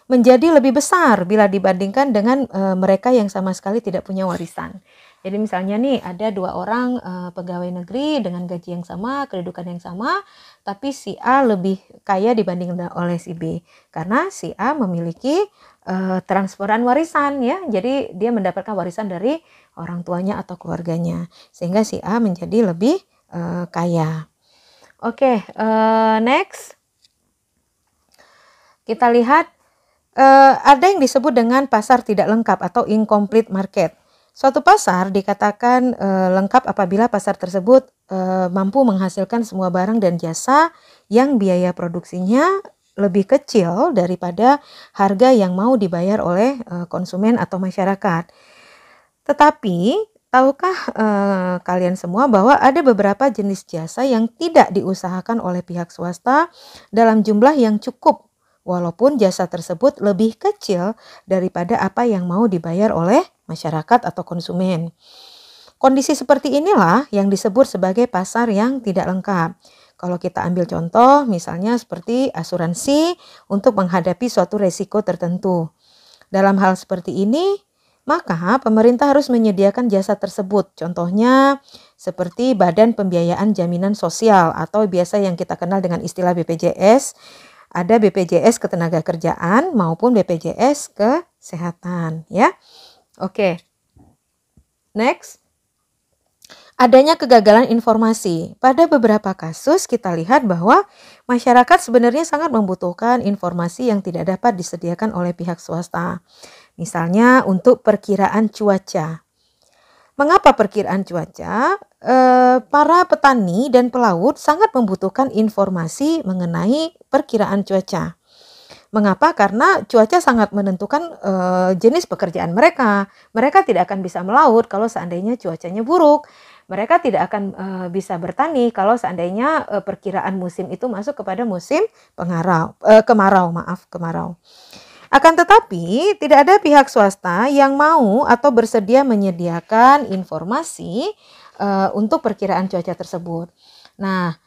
menjadi lebih besar bila dibandingkan dengan mereka yang sama sekali tidak punya warisan. Jadi misalnya nih ada dua orang pegawai negeri dengan gaji yang sama, kedudukan yang sama, tapi si A lebih kaya dibanding oleh si B. Karena si A memiliki transferan warisan ya. Jadi dia mendapatkan warisan dari orang tuanya atau keluarganya. Sehingga si A menjadi lebih kaya. Oke, next. Kita lihat ada yang disebut dengan pasar tidak lengkap atau incomplete market. Suatu pasar dikatakan lengkap apabila pasar tersebut mampu menghasilkan semua barang dan jasa yang biaya produksinya lebih kecil daripada harga yang mau dibayar oleh konsumen atau masyarakat. Tetapi, tahukah kalian semua bahwa ada beberapa jenis jasa yang tidak diusahakan oleh pihak swasta dalam jumlah yang cukup, walaupun jasa tersebut lebih kecil daripada apa yang mau dibayar oleh masyarakat atau konsumen. Kondisi seperti inilah yang disebut sebagai pasar yang tidak lengkap. Kalau kita ambil contoh, misalnya seperti asuransi untuk menghadapi suatu resiko tertentu. Dalam hal seperti ini, maka pemerintah harus menyediakan jasa tersebut. Contohnya seperti Badan Pembiayaan Jaminan Sosial atau biasa yang kita kenal dengan istilah BPJS. Ada BPJS Ketenagakerjaan maupun BPJS Kesehatan, ya. Oke. Next. Adanya kegagalan informasi. Pada beberapa kasus kita lihat bahwa masyarakat sebenarnya sangat membutuhkan informasi yang tidak dapat disediakan oleh pihak swasta. Misalnya untuk perkiraan cuaca. Mengapa perkiraan cuaca? Para petani dan pelaut sangat membutuhkan informasi mengenai perkiraan cuaca. Mengapa? Karena cuaca sangat menentukan jenis pekerjaan mereka. Mereka tidak akan bisa melaut kalau seandainya cuacanya buruk. Mereka tidak akan bisa bertani kalau seandainya perkiraan musim itu masuk kepada musim kemarau. Akan tetapi, tidak ada pihak swasta yang mau atau bersedia menyediakan informasi untuk perkiraan cuaca tersebut. Nah,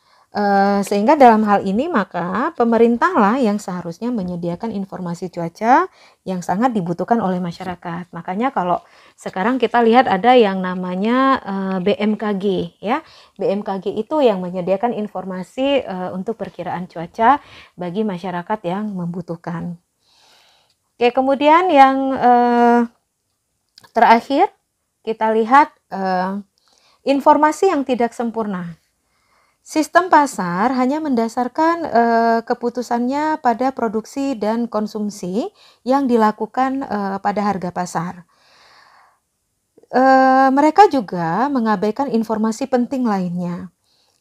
sehingga dalam hal ini maka pemerintahlah yang seharusnya menyediakan informasi cuaca yang sangat dibutuhkan oleh masyarakat. Makanya kalau sekarang kita lihat ada yang namanya BMKG ya. BMKG itu yang menyediakan informasi untuk perkiraan cuaca bagi masyarakat yang membutuhkan. Oke, kemudian yang terakhir kita lihat informasi yang tidak sempurna. Sistem pasar hanya mendasarkan keputusannya pada produksi dan konsumsi yang dilakukan pada harga pasar. Mereka juga mengabaikan informasi penting lainnya.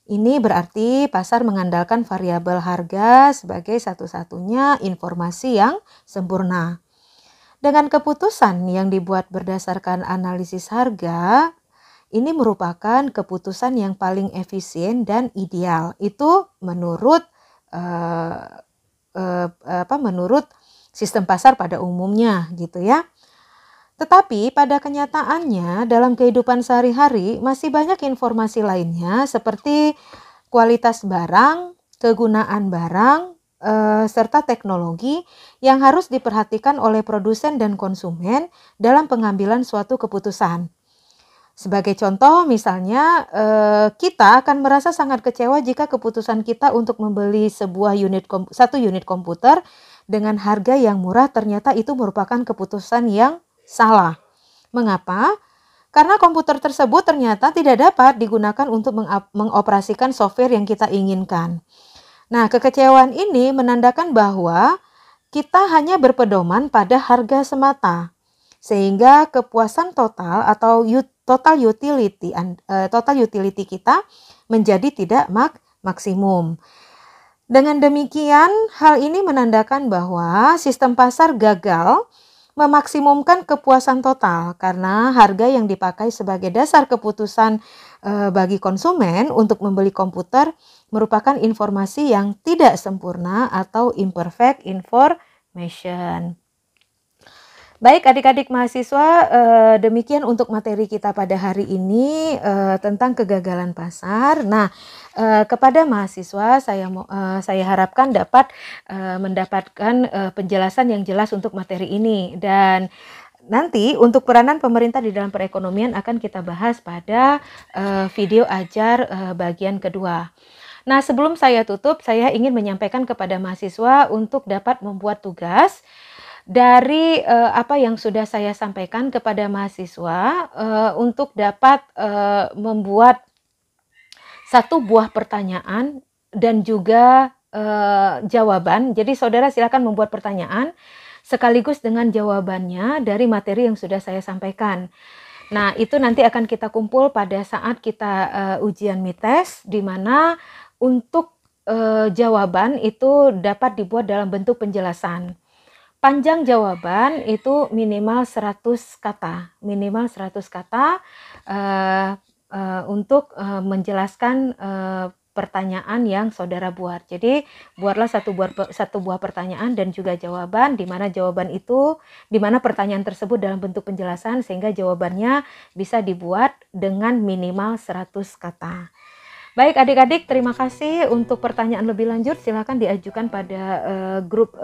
Ini berarti pasar mengandalkan variabel harga sebagai satu-satunya informasi yang sempurna. Dengan keputusan yang dibuat berdasarkan analisis harga, ini merupakan keputusan yang paling efisien dan ideal. Itu menurut menurut sistem pasar pada umumnya gitu ya. Tetapi pada kenyataannya dalam kehidupan sehari-hari masih banyak informasi lainnya seperti kualitas barang, kegunaan barang, serta teknologi yang harus diperhatikan oleh produsen dan konsumen dalam pengambilan suatu keputusan. Sebagai contoh misalnya kita akan merasa sangat kecewa jika keputusan kita untuk membeli satu unit komputer dengan harga yang murah ternyata itu merupakan keputusan yang salah. Mengapa? Karena komputer tersebut ternyata tidak dapat digunakan untuk mengoperasikan software yang kita inginkan. Nah, kekecewaan ini menandakan bahwa kita hanya berpedoman pada harga semata. Sehingga kepuasan total atau total utility kita menjadi tidak maksimum. Dengan demikian, hal ini menandakan bahwa sistem pasar gagal memaksimumkan kepuasan total karena harga yang dipakai sebagai dasar keputusan bagi konsumen untuk membeli komputer merupakan informasi yang tidak sempurna atau imperfect information. Baik adik-adik mahasiswa, demikian untuk materi kita pada hari ini tentang kegagalan pasar. Nah, kepada mahasiswa saya harapkan dapat mendapatkan penjelasan yang jelas untuk materi ini. Dan nanti untuk peranan pemerintah di dalam perekonomian akan kita bahas pada video ajar bagian kedua. Nah, sebelum saya tutup, saya ingin menyampaikan kepada mahasiswa untuk dapat membuat tugas dari apa yang sudah saya sampaikan kepada mahasiswa untuk dapat membuat satu buah pertanyaan dan juga jawaban. Jadi saudara silakan membuat pertanyaan sekaligus dengan jawabannya dari materi yang sudah saya sampaikan. Nah, itu nanti akan kita kumpul pada saat kita ujian MITES, di mana untuk jawaban itu dapat dibuat dalam bentuk penjelasan. Panjang jawaban itu minimal 100 kata, untuk menjelaskan pertanyaan yang saudara buat. Jadi buatlah satu buah pertanyaan dan juga jawaban, di mana pertanyaan tersebut dalam bentuk penjelasan sehingga jawabannya bisa dibuat dengan minimal 100 kata. Baik adik-adik, terima kasih. Untuk pertanyaan lebih lanjut silahkan diajukan pada grup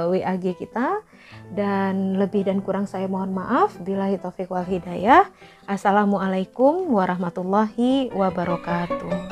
WAG kita. Dan lebih dan kurang saya mohon maaf. Billahi taufiq wal hidayah. Assalamualaikum warahmatullahi wabarakatuh.